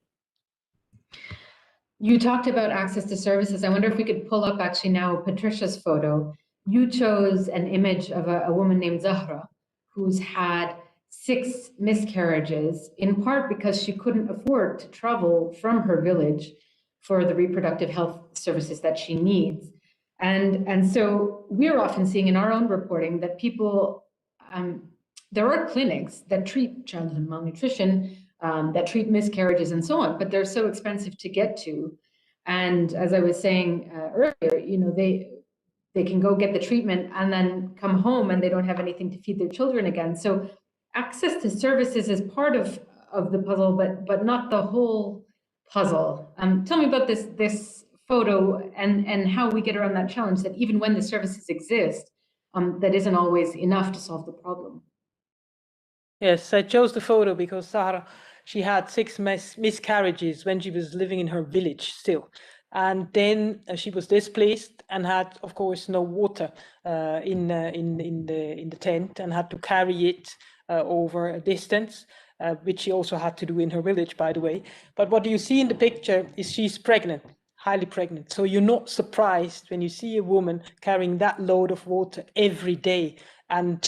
Speaker 1: You talked about access to services. I wonder if we could pull up actually now Patricia's photo. You chose an image of a woman named Zahra, who's had 6 miscarriages, in part because she couldn't afford to travel from her village for the reproductive health services that she needs. And so we're often seeing in our own reporting that people, there are clinics that treat childhood malnutrition, that treat miscarriages and so on, but they're so expensive to get to. And as I was saying earlier, you know, they can go get the treatment and then come home and they don't have anything to feed their children again. So access to services is part of the puzzle, but not the whole puzzle. Tell me about this photo and how we get around that challenge, that even when the services exist, that isn't always enough to solve the problem.
Speaker 15: Yes, I chose the photo because Sahra, She had 6 miscarriages when she was living in her village still. And then she was displaced and had, of course, no water in the tent, and had to carry it over a distance, which she also had to do in her village, by the way. But what you see in the picture is she's pregnant, highly pregnant. So you're not surprised when you see a woman carrying that load of water every day and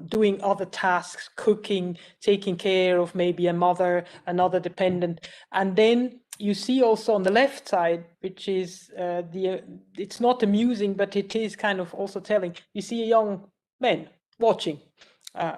Speaker 15: doing other tasks, cooking, taking care of maybe a mother, another dependent. And then you see also on the left side, which is it's not amusing, but it is kind of also telling. You see a young man watching.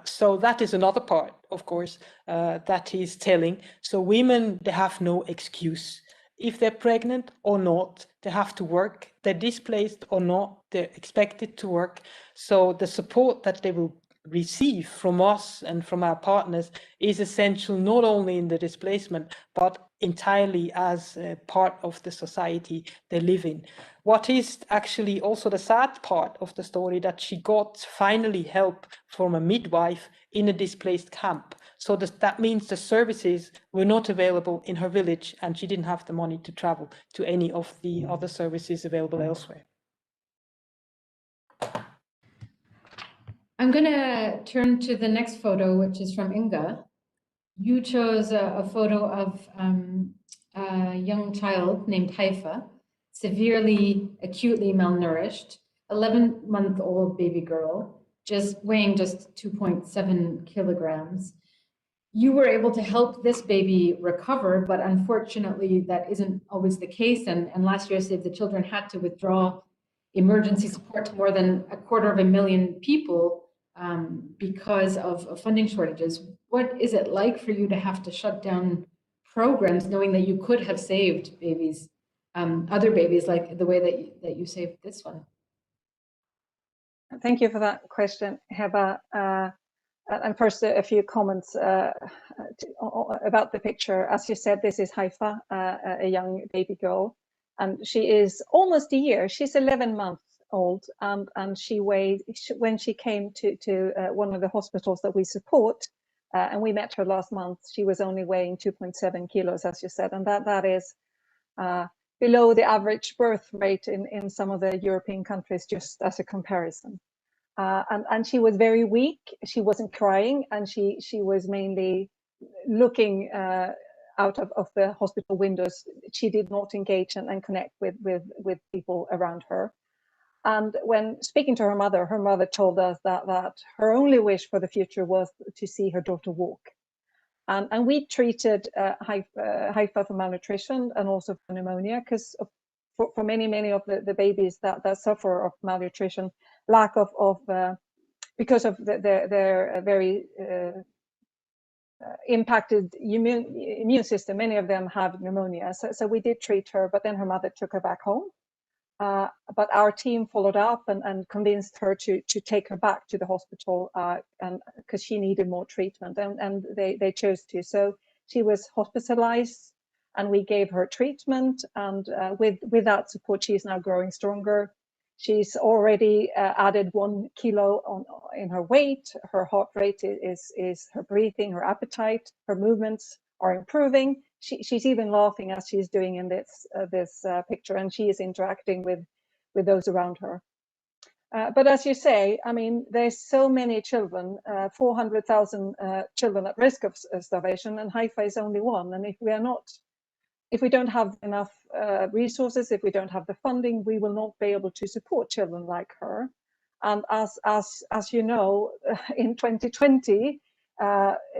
Speaker 15: So that is another part, of course, that is telling. So women, they have no excuse. If they're pregnant or not, they have to work. They're displaced or not, they're expected to work. So the support that they will receive from us and from our partners is essential, not only in the displacement, but entirely as part of the society they live in. What is actually also the sad part of the story, that she got finally help from a midwife in a displaced camp. So that means the services were not available in her village, and she didn't have the money to travel to any of the other services available elsewhere.
Speaker 1: I'm going to turn to the next photo, which is from Inga. You chose a photo of a young child named Haifa, severely, acutely malnourished, 11-month-old baby girl, weighing just 2.7 kilograms. You were able to help this baby recover, but unfortunately that isn't always the case. And last year, Save the Children had to withdraw emergency support to more than 250,000 people because of funding shortages. What is it like for you to have to shut down programs, knowing that you could have saved babies, other babies, like the way that you saved this one?
Speaker 14: Thank you for that question, Heba. And first, a few comments about the picture. As you said, this is Haifa, a young baby girl, and she is almost a year. She's 11 months old, and she weighed, when she came to one of the hospitals that we support, and we met her last month, she was only weighing 2.7 kilos, as you said, and that is below the average birth rate in some of the European countries, just as a comparison. And she was very weak. She wasn't crying, and she was mainly looking out of the hospital windows. She did not engage and connect with people around her. And when speaking to her mother told us that her only wish for the future was to see her daughter walk. And we treated Haifa for malnutrition and also for pneumonia, because for many of the babies that suffer of malnutrition, lack of because of their very impacted immune system, many of them have pneumonia. So we did treat her, but then her mother took her back home. But our team followed up and convinced her to take her back to the hospital, and because she needed more treatment, and they chose to. So she was hospitalized, and we gave her treatment, and with that support, she is now growing stronger. She's already added 1 kilo in her weight. Her heart rate is her breathing, her appetite, her movements are improving. She's even laughing as she's doing in this picture, and she is interacting with those around her. But as you say, I mean, there's so many children, 400,000 children at risk of starvation, and Haifa is only one. And if we don't have enough resources, if we don't have the funding, we will not be able to support children like her. And as you know, in 2020,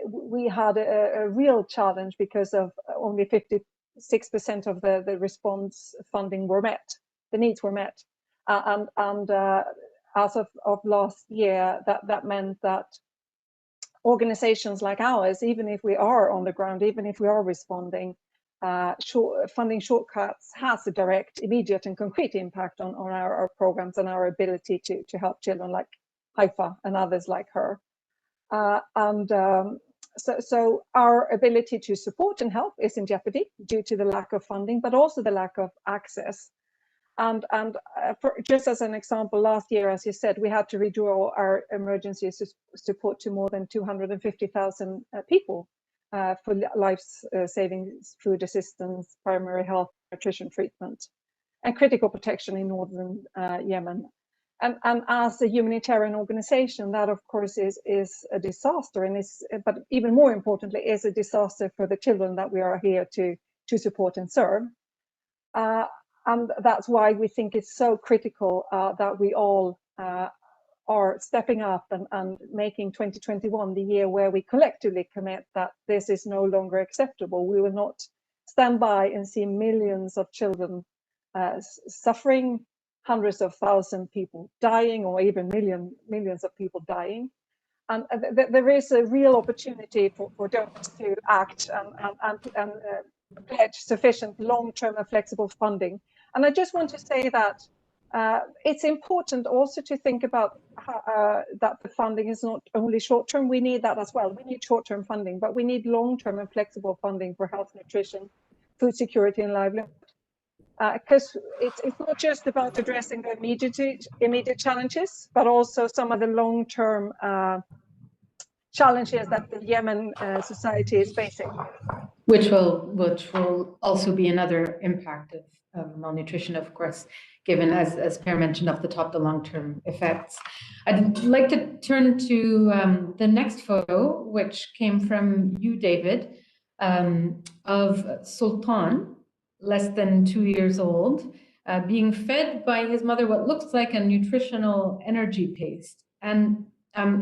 Speaker 14: we had a real challenge because of only 56% of the response funding were met. The needs were met. And as of last year, that meant that organizations like ours, even if we are on the ground, even if we are responding, funding shortcuts has a direct, immediate and concrete impact on our programs and our ability to help children like Haifa and others like her. So our ability to support and help is in jeopardy due to the lack of funding, but also the lack of access. And just as an example, last year, as you said, we had to redraw our emergency support to more than 250,000 people. for life-saving food assistance, primary health, nutrition treatment, and critical protection in northern Yemen. And as a humanitarian organization, that of course is a disaster, but even more importantly, is a disaster for the children that we are here to support and serve. And that's why we think it's so critical that we all are stepping up and making 2021 the year where we collectively commit that this is no longer acceptable. We will not stand by and see millions of children suffering, hundreds of thousands of people dying, or even millions of people dying. And there is a real opportunity for donors to act and pledge sufficient long-term and flexible funding. And I just want to say that it's important also to think about that the funding is not only short-term. We need that as well. We need short-term funding, but we need long-term and flexible funding for health, nutrition, food security, and livelihood. Because it's not just about addressing the immediate challenges, but also some of the long-term challenges that the Yemen society is facing.
Speaker 1: Which will also be another impact of malnutrition, of course, given, as Per mentioned off the top, the long-term effects. I'd like to turn to the next photo, which came from you, David, of Sultan, less than 2 years old, being fed by his mother what looks like a nutritional energy paste. And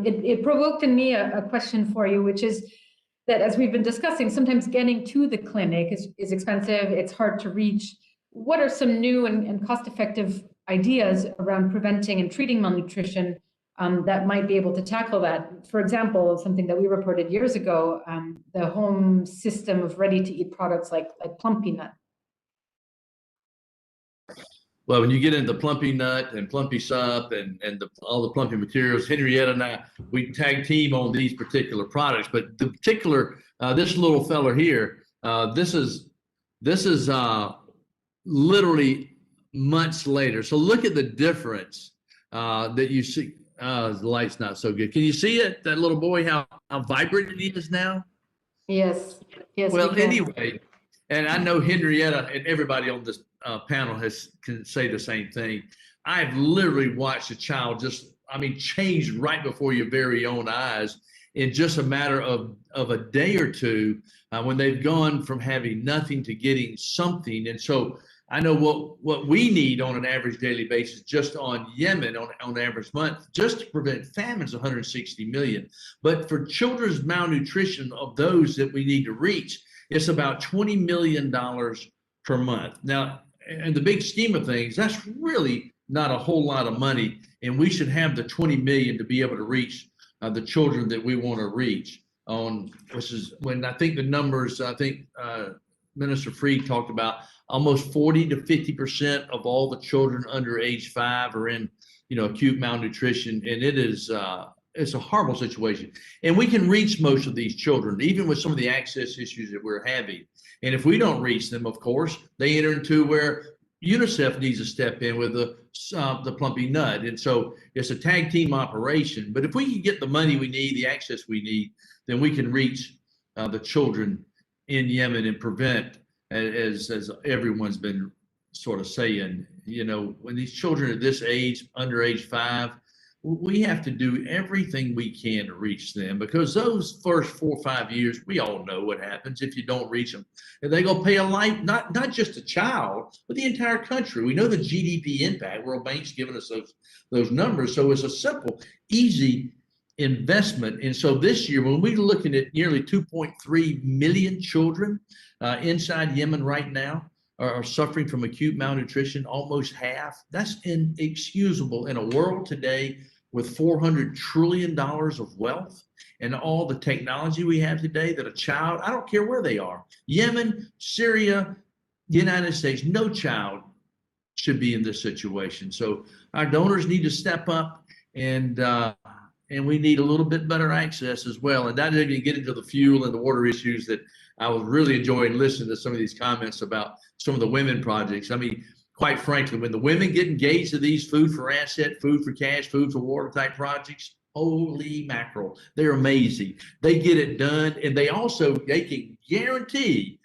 Speaker 1: it provoked in me a question for you, which is that, as we've been discussing, sometimes getting to the clinic is expensive, it's hard to reach. What are some new and cost-effective ideas around preventing and treating malnutrition that might be able to tackle that? For example, something that we reported years ago, the home system of ready-to-eat products like Plumpy Nut.
Speaker 13: Well, when you get into Plumpy Nut and Plumpy Sup and all the Plumpy materials, Henrietta and I, we tag team on these particular products. But the particular, this little fella here, this is literally months later. So look at the difference that you see. The light's not so good. Can you see it? That little boy, how vibrant it is now?
Speaker 1: Yes. Yes.
Speaker 13: Well, anyway, and I know Henrietta and everybody on this panel can say the same thing. I've literally watched a child change right before your very own eyes in just a matter of a day or two when they've gone from having nothing to getting something. And so I know what we need on an average daily basis just on Yemen on average month, just to prevent famines, 160 million. But for children's malnutrition of those that we need to reach, it's about $20 million per month. Now, in the big scheme of things, that's really not a whole lot of money, and we should have the 20 million to be able to reach the children that we want to reach. Which is when I think the numbers, Minister Freed talked about almost 40 to 50% of all the children under age 5 are in, acute malnutrition, and it is it's a horrible situation. And we can reach most of these children, even with some of the access issues that we're having. And if we don't reach them, of course, they enter into where UNICEF needs to step in with the Plumpy Nut. And so it's a tag team operation. But if we can get the money we need, the access we need, then we can reach the children in Yemen and prevent, as everyone's been sort of saying, when these children are this age, under age 5, we have to do everything we can to reach them, because those first 4 or 5 years, we all know what happens if you don't reach them. And they're going to pay a life, not just a child, but the entire country. We know the GDP impact. World Bank's given us those numbers. So it's a simple, easy investment. And so this year, when we're looking at nearly 2.3 million children inside Yemen right now are suffering from acute malnutrition, almost half. That's inexcusable in a world today with $400 trillion of wealth and all the technology we have today, that a child, I don't care where they are, Yemen, Syria, the United States, no child should be in this situation. So our donors need to step up, and we need a little bit better access as well. And that didn't even get into the fuel and the water issues that I was really enjoying listening to some of these comments about some of the women projects. I mean, quite frankly, when the women get engaged in these food for asset, food for cash, food for water type projects, Holy mackerel. They're amazing. They get it done. And they can guarantee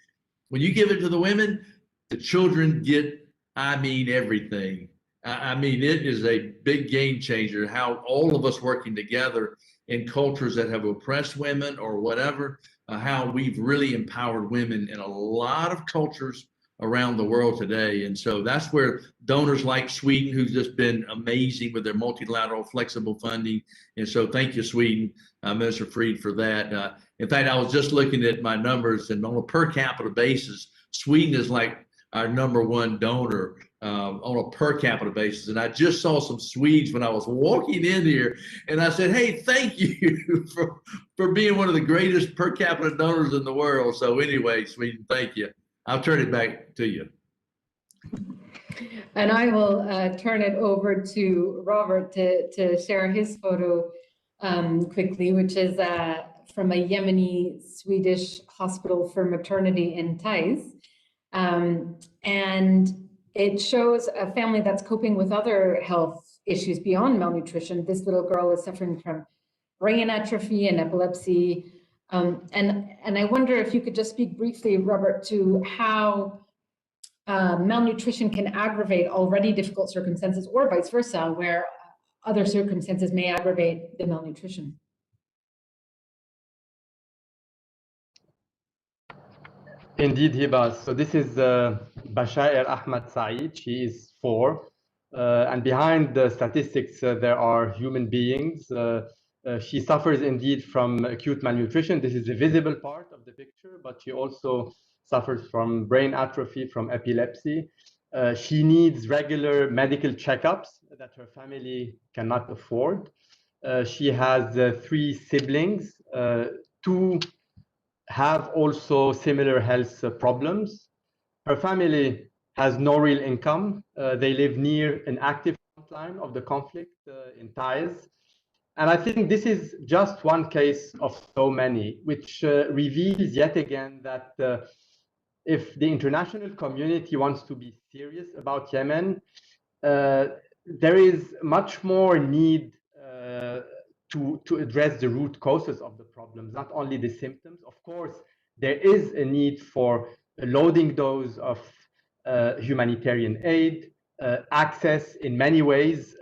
Speaker 13: when you give it to the women, the children get, I mean, everything. I mean, it is a big game changer how all of us working together in cultures that have oppressed women or whatever, how we've really empowered women in a lot of cultures around the world today. And so that's where donors like Sweden, who's just been amazing with their multilateral flexible funding. And so thank you, Sweden, Minister Fried, for that. In fact, I was just looking at my numbers, and on a per capita basis, Sweden is like our #1 donor on a per capita basis. And I just saw some Swedes when I was walking in here, and I said, hey, thank you for being one of the greatest per capita donors in the world. So anyway, Sweden, thank you. I'll turn it back to you.
Speaker 1: And I will turn it over to Robert to share his photo quickly, which is from a Yemeni Swedish hospital for maternity in Taiz. And it shows a family that's coping with other health issues beyond malnutrition. This little girl is suffering from brain atrophy and epilepsy. And I wonder if you could just speak briefly, Robert, to how malnutrition can aggravate already difficult circumstances, or vice versa, where other circumstances may aggravate the malnutrition.
Speaker 12: Indeed, Hiba. So this is Bashair Ahmad Saeed. She is 4. And behind the statistics, there are human beings. She suffers indeed from acute malnutrition. This is the visible part of the picture, but she also suffers from brain atrophy, from epilepsy. She needs regular medical checkups that her family cannot afford. She has 3 siblings. 2 have also similar health problems. Her family has no real income. They live near an active frontline of the conflict in Taiz. And I think this is just one case of so many, which reveals yet again that if the international community wants to be serious about Yemen, there is much more need to address the root causes of the problems, not only the symptoms. Of course, there is a need for a loading dose of humanitarian aid, access in many ways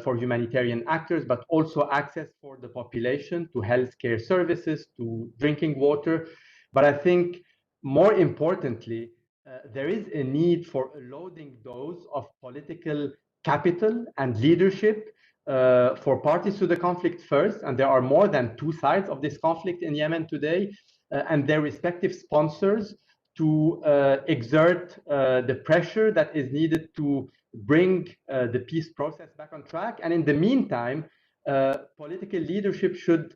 Speaker 12: for humanitarian actors, but also access for the population to healthcare services, to drinking water. But I think more importantly, there is a need for a loading dose of political capital and leadership for parties to the conflict first, and there are more than 2 sides of this conflict in Yemen today, and their respective sponsors to exert the pressure that is needed to bring the peace process back on track. And in the meantime, political leadership should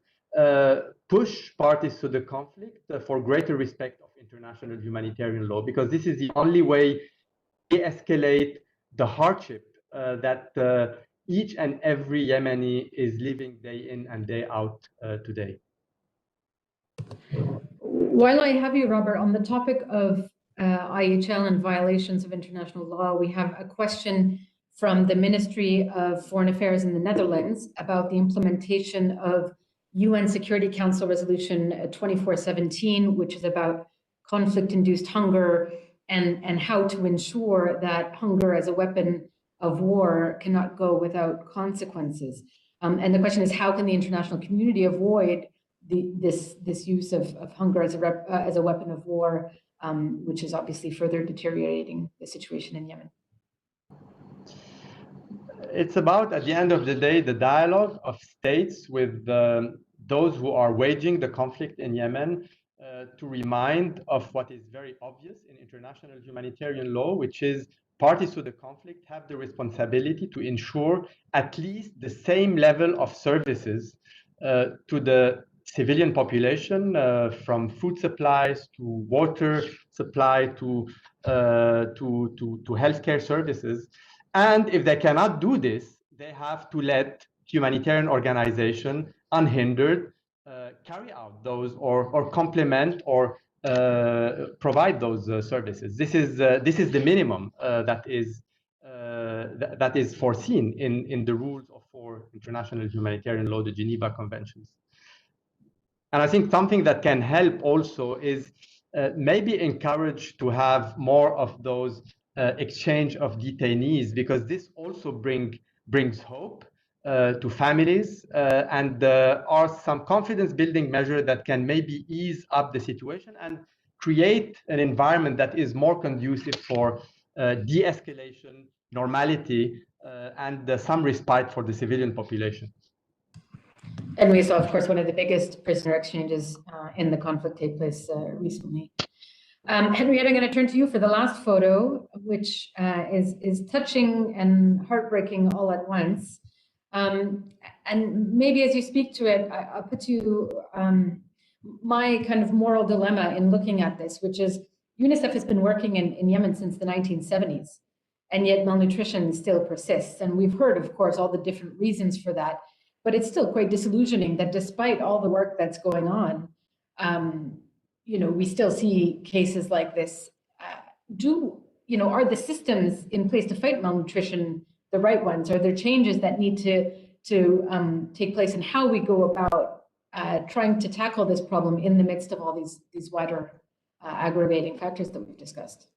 Speaker 12: push parties to the conflict for greater respect of international humanitarian law, because this is the only way to de-escalate the hardship that each and every Yemeni is living day in and day out today.
Speaker 1: While I have you, Robert, on the topic of IHL and violations of international law, we have a question from the Ministry of Foreign Affairs in the Netherlands about the implementation of UN Security Council Resolution 2417, which is about conflict-induced hunger and how to ensure that hunger as a weapon of war cannot go without consequences. And the question is, how can the international community avoid this use of hunger as a weapon of war, which is obviously further deteriorating the situation in Yemen?
Speaker 12: It's about, at the end of the day, the dialogue of states with those who are waging the conflict in Yemen to remind of what is very obvious in international humanitarian law, which is parties to the conflict have the responsibility to ensure at least the same level of services to the civilian population, from food supplies to water supply to healthcare services. And if they cannot do this, they have to let humanitarian organizations unhindered carry out those or complement or provide those services. This is the minimum that is that is foreseen in the rules of 4 international humanitarian law, the Geneva Conventions. And I think something that can help also is maybe encourage to have more of those exchange of detainees, because this also brings hope to families, and are some confidence building measure that can maybe ease up the situation and create an environment that is more conducive for de-escalation, normality, and some respite for the civilian population.
Speaker 1: And we saw, of course, one of the biggest prisoner exchanges in the conflict take place recently. Henriette, I'm going to turn to you for the last photo, which is touching and heartbreaking all at once. And maybe as you speak to it, I'll put to you my kind of moral dilemma in looking at this, which is UNICEF has been working in Yemen since the 1970s, and yet malnutrition still persists. And we've heard, of course, all the different reasons for that, but it's still quite disillusioning that despite all the work that's going on, we still see cases like this. Are the systems in place to fight malnutrition the right ones? Are there changes that need to take place in how we go about trying to tackle this problem in the midst of all these wider aggravating factors that we've discussed?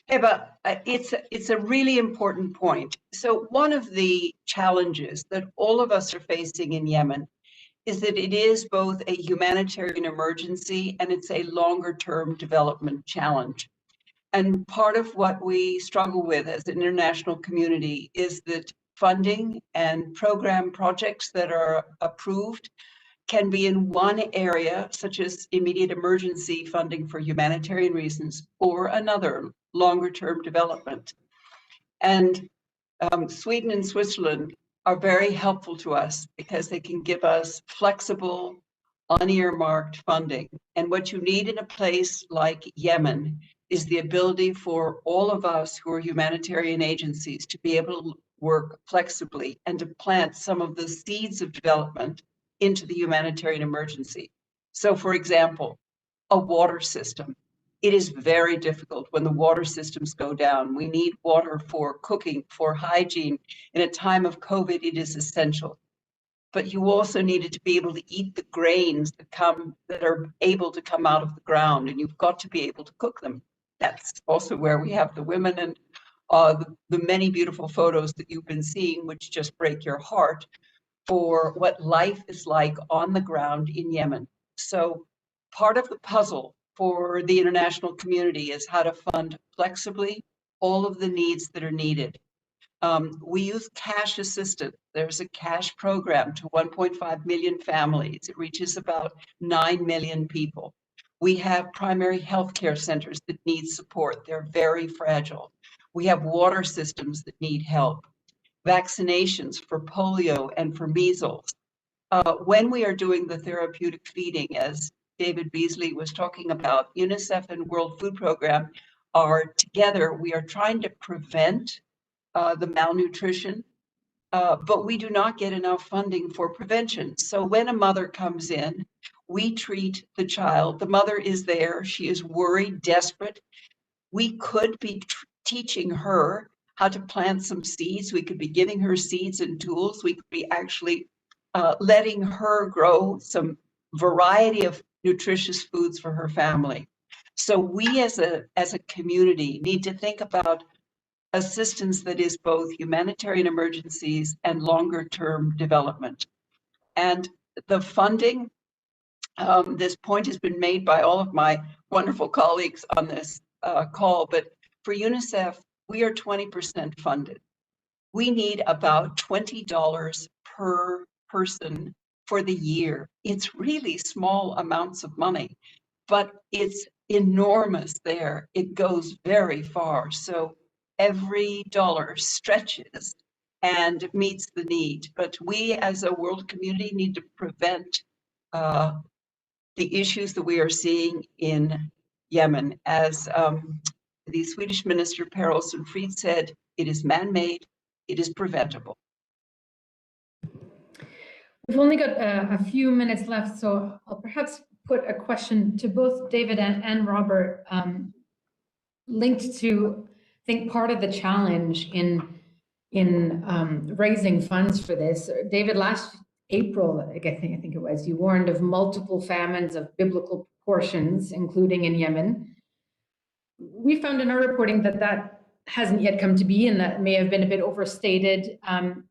Speaker 11: Heba, it's a really important point. So one of the challenges that all of us are facing in Yemen is that it is both a humanitarian emergency and it's a longer term development challenge. And part of what we struggle with as an international community is that funding and program projects that are approved can be in one area, such as immediate emergency funding for humanitarian reasons, or another, longer term development. And Sweden and Switzerland are very helpful to us because they can give us flexible, unearmarked funding. And what you need in a place like Yemen is the ability for all of us who are humanitarian agencies to be able to work flexibly and to plant some of the seeds of development into the humanitarian emergency. So for example, a water system. It is very difficult when the water systems go down. We need water for cooking, for hygiene. In a time of COVID, it is essential. But you also needed to be able to eat the grains that are able to come out of the ground, and you've got to be able to cook them. That's also where we have the women and the many beautiful photos that you've been seeing, which just break your heart for what life is like on the ground in Yemen. So part of the puzzle for the international community is how to fund flexibly all of the needs that are needed. We use cash assistance. There's a cash program to 1.5 million families. It reaches about 9 million people. We have primary healthcare centers that need support. They're very fragile. We have water systems that need help. Vaccinations for polio and for measles. When we are doing the therapeutic feeding, as David Beasley was talking about, UNICEF and World Food Program are together. We are trying to prevent the malnutrition, but we do not get enough funding for prevention. So when a mother comes in, we treat the child. The mother is there. She is worried, desperate. We could be teaching her how to plant some seeds. We could be giving her seeds and tools. We could be actually letting her grow some variety of nutritious foods for her family. So we as a community need to think about assistance that is both humanitarian emergencies and longer term development. And the funding, this point has been made by all of my wonderful colleagues on this call, but for UNICEF, we are 20% funded. We need about $20 per person for the year. It's really small amounts of money, but it's enormous there. It goes very far. So every dollar stretches and meets the need. But we as a world community need to prevent the issues that we are seeing in Yemen. As the Swedish Minister Per Olsen-Frid said, it is man-made, it is preventable.
Speaker 1: We've only got a few minutes left, so I'll perhaps put a question to both David and Robert, linked to, I think, part of the challenge in raising funds for this. David, last April, I think it was, you warned of multiple famines of biblical proportions, including in Yemen. We found in our reporting that hasn't yet come to be, and that may have been a bit overstated.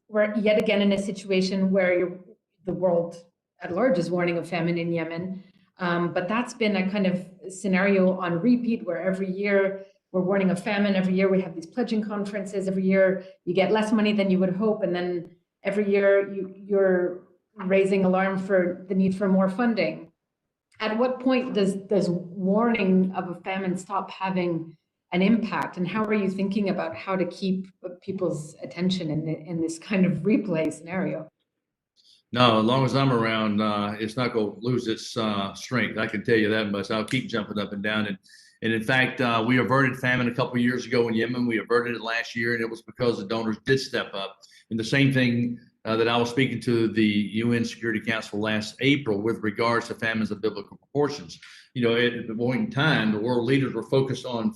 Speaker 1: We're yet again in a situation where the world at large is warning of famine in Yemen. But that's been a kind of scenario on repeat, where every year we're warning of famine. Every year we have these pledging conferences. Every year you get less money than you would hope. And then every year you're raising alarm for the need for more funding. At what point does warning of a famine stop having an impact? And how are you thinking about how to keep people's attention in this kind of replay scenario?
Speaker 13: No, as long as I'm around, it's not going to lose its strength. I can tell you that much. I'll keep jumping up and down. And in fact, we averted famine a couple of years ago in Yemen. We averted it last year, and it was because the donors did step up. And the same thing that I was speaking to the UN Security Council last April with regards to famines of biblical proportions. You know, at the point in time, the world leaders were focused on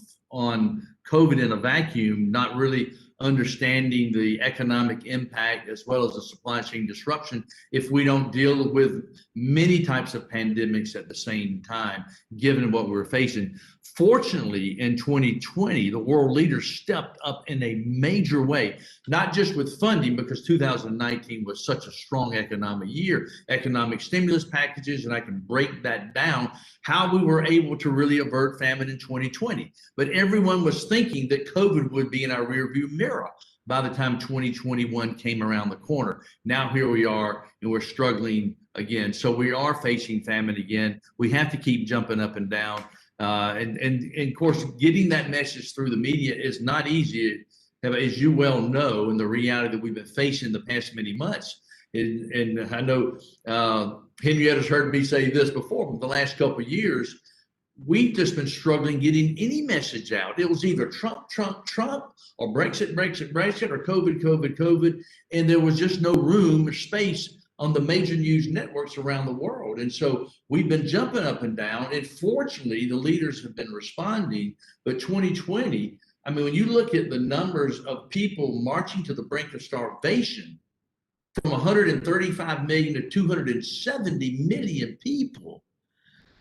Speaker 13: COVID in a vacuum, not really understanding the economic impact as well as the supply chain disruption if we don't deal with many types of pandemics at the same time, given what we're facing. Fortunately, in 2020, the world leaders stepped up in a major way, not just with funding, because 2019 was such a strong economic year, economic stimulus packages, and I can break that down, how we were able to really avert famine in 2020. But everyone was thinking that COVID would be in our rearview mirror by the time 2021 came around the corner. Now here we are, and we're struggling again. So we are facing famine again. We have to keep jumping up and down. And of course, getting that message through the media is not easy, as you well know, in the reality that we've been facing the past many months. And I know Henrietta's heard me say this before, but the last couple of years, we've just been struggling getting any message out. It was either Trump, Trump, Trump, or Brexit, Brexit, Brexit, or COVID, COVID, COVID. And there was just no room or space on the major news networks around the world. And so we've been jumping up and down. And fortunately, the leaders have been responding. But 2020, I mean, when you look at the numbers of people marching to the brink of starvation, from 135 million to 270 million people,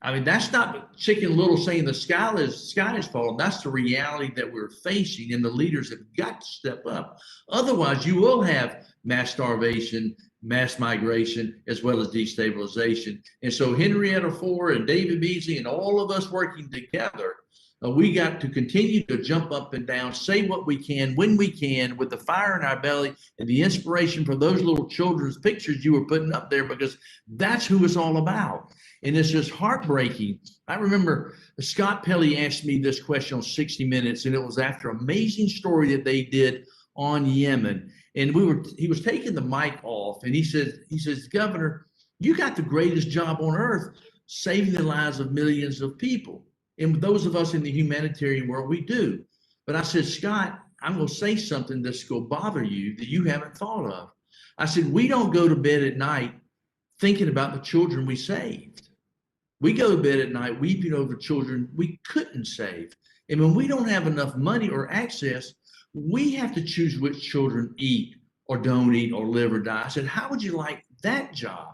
Speaker 13: I mean, that's not Chicken Little saying the sky is falling. That's the reality that we're facing, and the leaders have got to step up. Otherwise, you will have mass starvation, mass migration, as well as destabilization. And so Henrietta Ford and David Beasley and all of us working together, we got to continue to jump up and down, say what we can, when we can, with the fire in our belly and the inspiration for those little children's pictures you were putting up there, because that's who it's all about. And it's just heartbreaking. I remember Scott Pelley asked me this question on 60 Minutes, and it was after an amazing story that they did on Yemen. And he was taking the mic off, and he says, Governor, you got the greatest job on earth, saving the lives of millions of people. And those of us in the humanitarian world, we do. But I said, Scott, I'm going to say something that's going to bother you that you haven't thought of. I said, we don't go to bed at night thinking about the children we saved. We go to bed at night weeping over children we couldn't save. And when we don't have enough money or access, we have to choose which children eat or don't eat or live or die. I said, how would you like that job?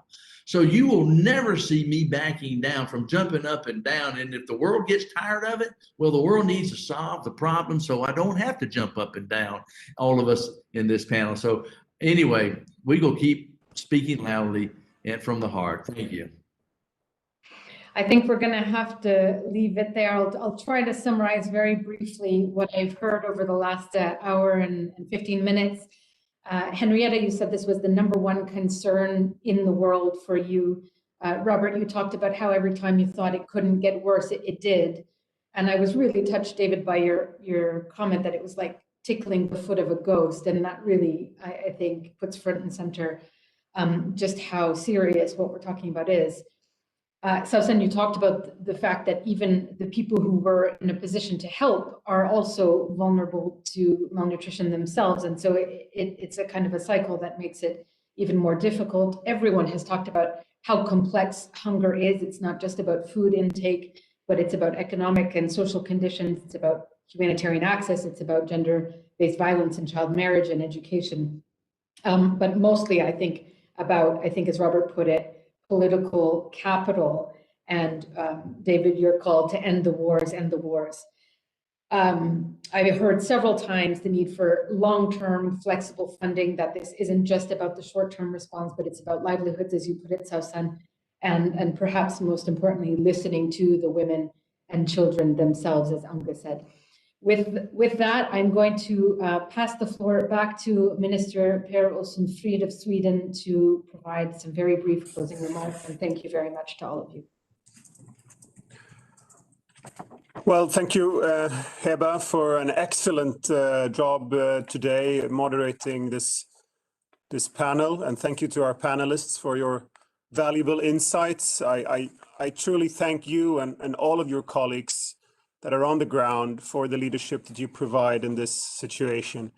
Speaker 13: So you will never see me backing down from jumping up and down. And if the world gets tired of it, well, the world needs to solve the problem so I don't have to jump up and down, all of us in this panel. So anyway, we will keep speaking loudly and from the heart. Thank you.
Speaker 1: I think we're going to have to leave it there. I'll try to summarize very briefly what I've heard over the last hour and 15 minutes. Henrietta, you said this was the #1 concern in the world for you. Robert, you talked about how every time you thought it couldn't get worse, it did. And I was really touched, David, by your comment that it was like tickling the foot of a ghost. And that really, I think, puts front and center just how serious what we're talking about is. Sausan, you talked about the fact that even the people who were in a position to help are also vulnerable to malnutrition themselves. And so it's a kind of a cycle that makes it even more difficult. Everyone has talked about how complex hunger is. It's not just about food intake, but it's about economic and social conditions. It's about humanitarian access. It's about gender-based violence and child marriage and education. But mostly, I think, as Robert put it, political capital. And David, your call to end the wars, end the wars. I've heard several times the need for long-term flexible funding, that this isn't just about the short-term response, but it's about livelihoods, as you put it, Sausan, and perhaps most importantly, listening to the women and children themselves, as Anka said. With that, I'm going to pass the floor back to Minister Per Olsson Frid of Sweden to provide some very brief closing remarks, and thank you very much to all of you.
Speaker 2: Well, thank you, Heba, for an excellent job today moderating this panel, and thank you to our panelists for your valuable insights. I truly thank you and all of your colleagues that are on the ground for the leadership that you provide in this situation.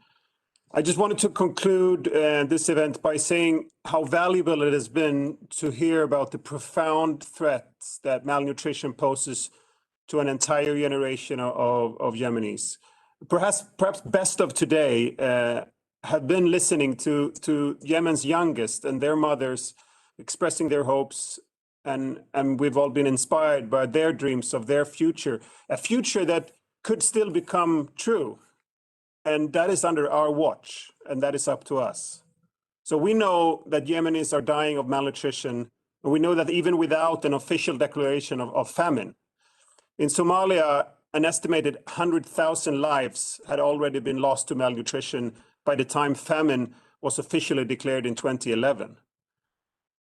Speaker 2: I just wanted to conclude this event by saying how valuable it has been to hear about the profound threats that malnutrition poses to an entire generation of Yemenis. Perhaps best of today have been listening to Yemen's youngest and their mothers expressing their hopes, and we've all been inspired by their dreams of their future, a future that could still become true. And that is under our watch, and that is up to us. So we know that Yemenis are dying of malnutrition, and we know that even without an official declaration of famine. In Somalia, an estimated 100,000 lives had already been lost to malnutrition by the time famine was officially declared in 2011.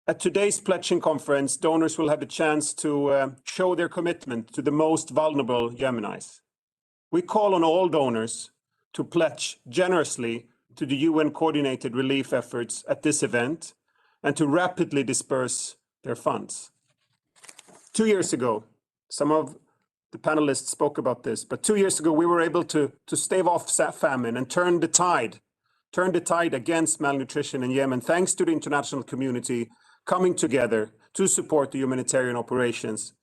Speaker 2: At today's pledging conference, donors will have the chance to show their commitment to the most vulnerable Yemenis. We call on all donors to pledge generously to the UN-coordinated relief efforts at this event and to rapidly disperse their funds. 2 years ago, some of the panelists spoke about this, but 2 years ago, we were able to stave off famine and turn the tide against malnutrition in Yemen, thanks to the international community coming together to support the humanitarian operations.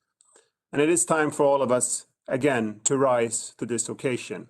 Speaker 2: And it is time for all of us, again, to rise to this occasion.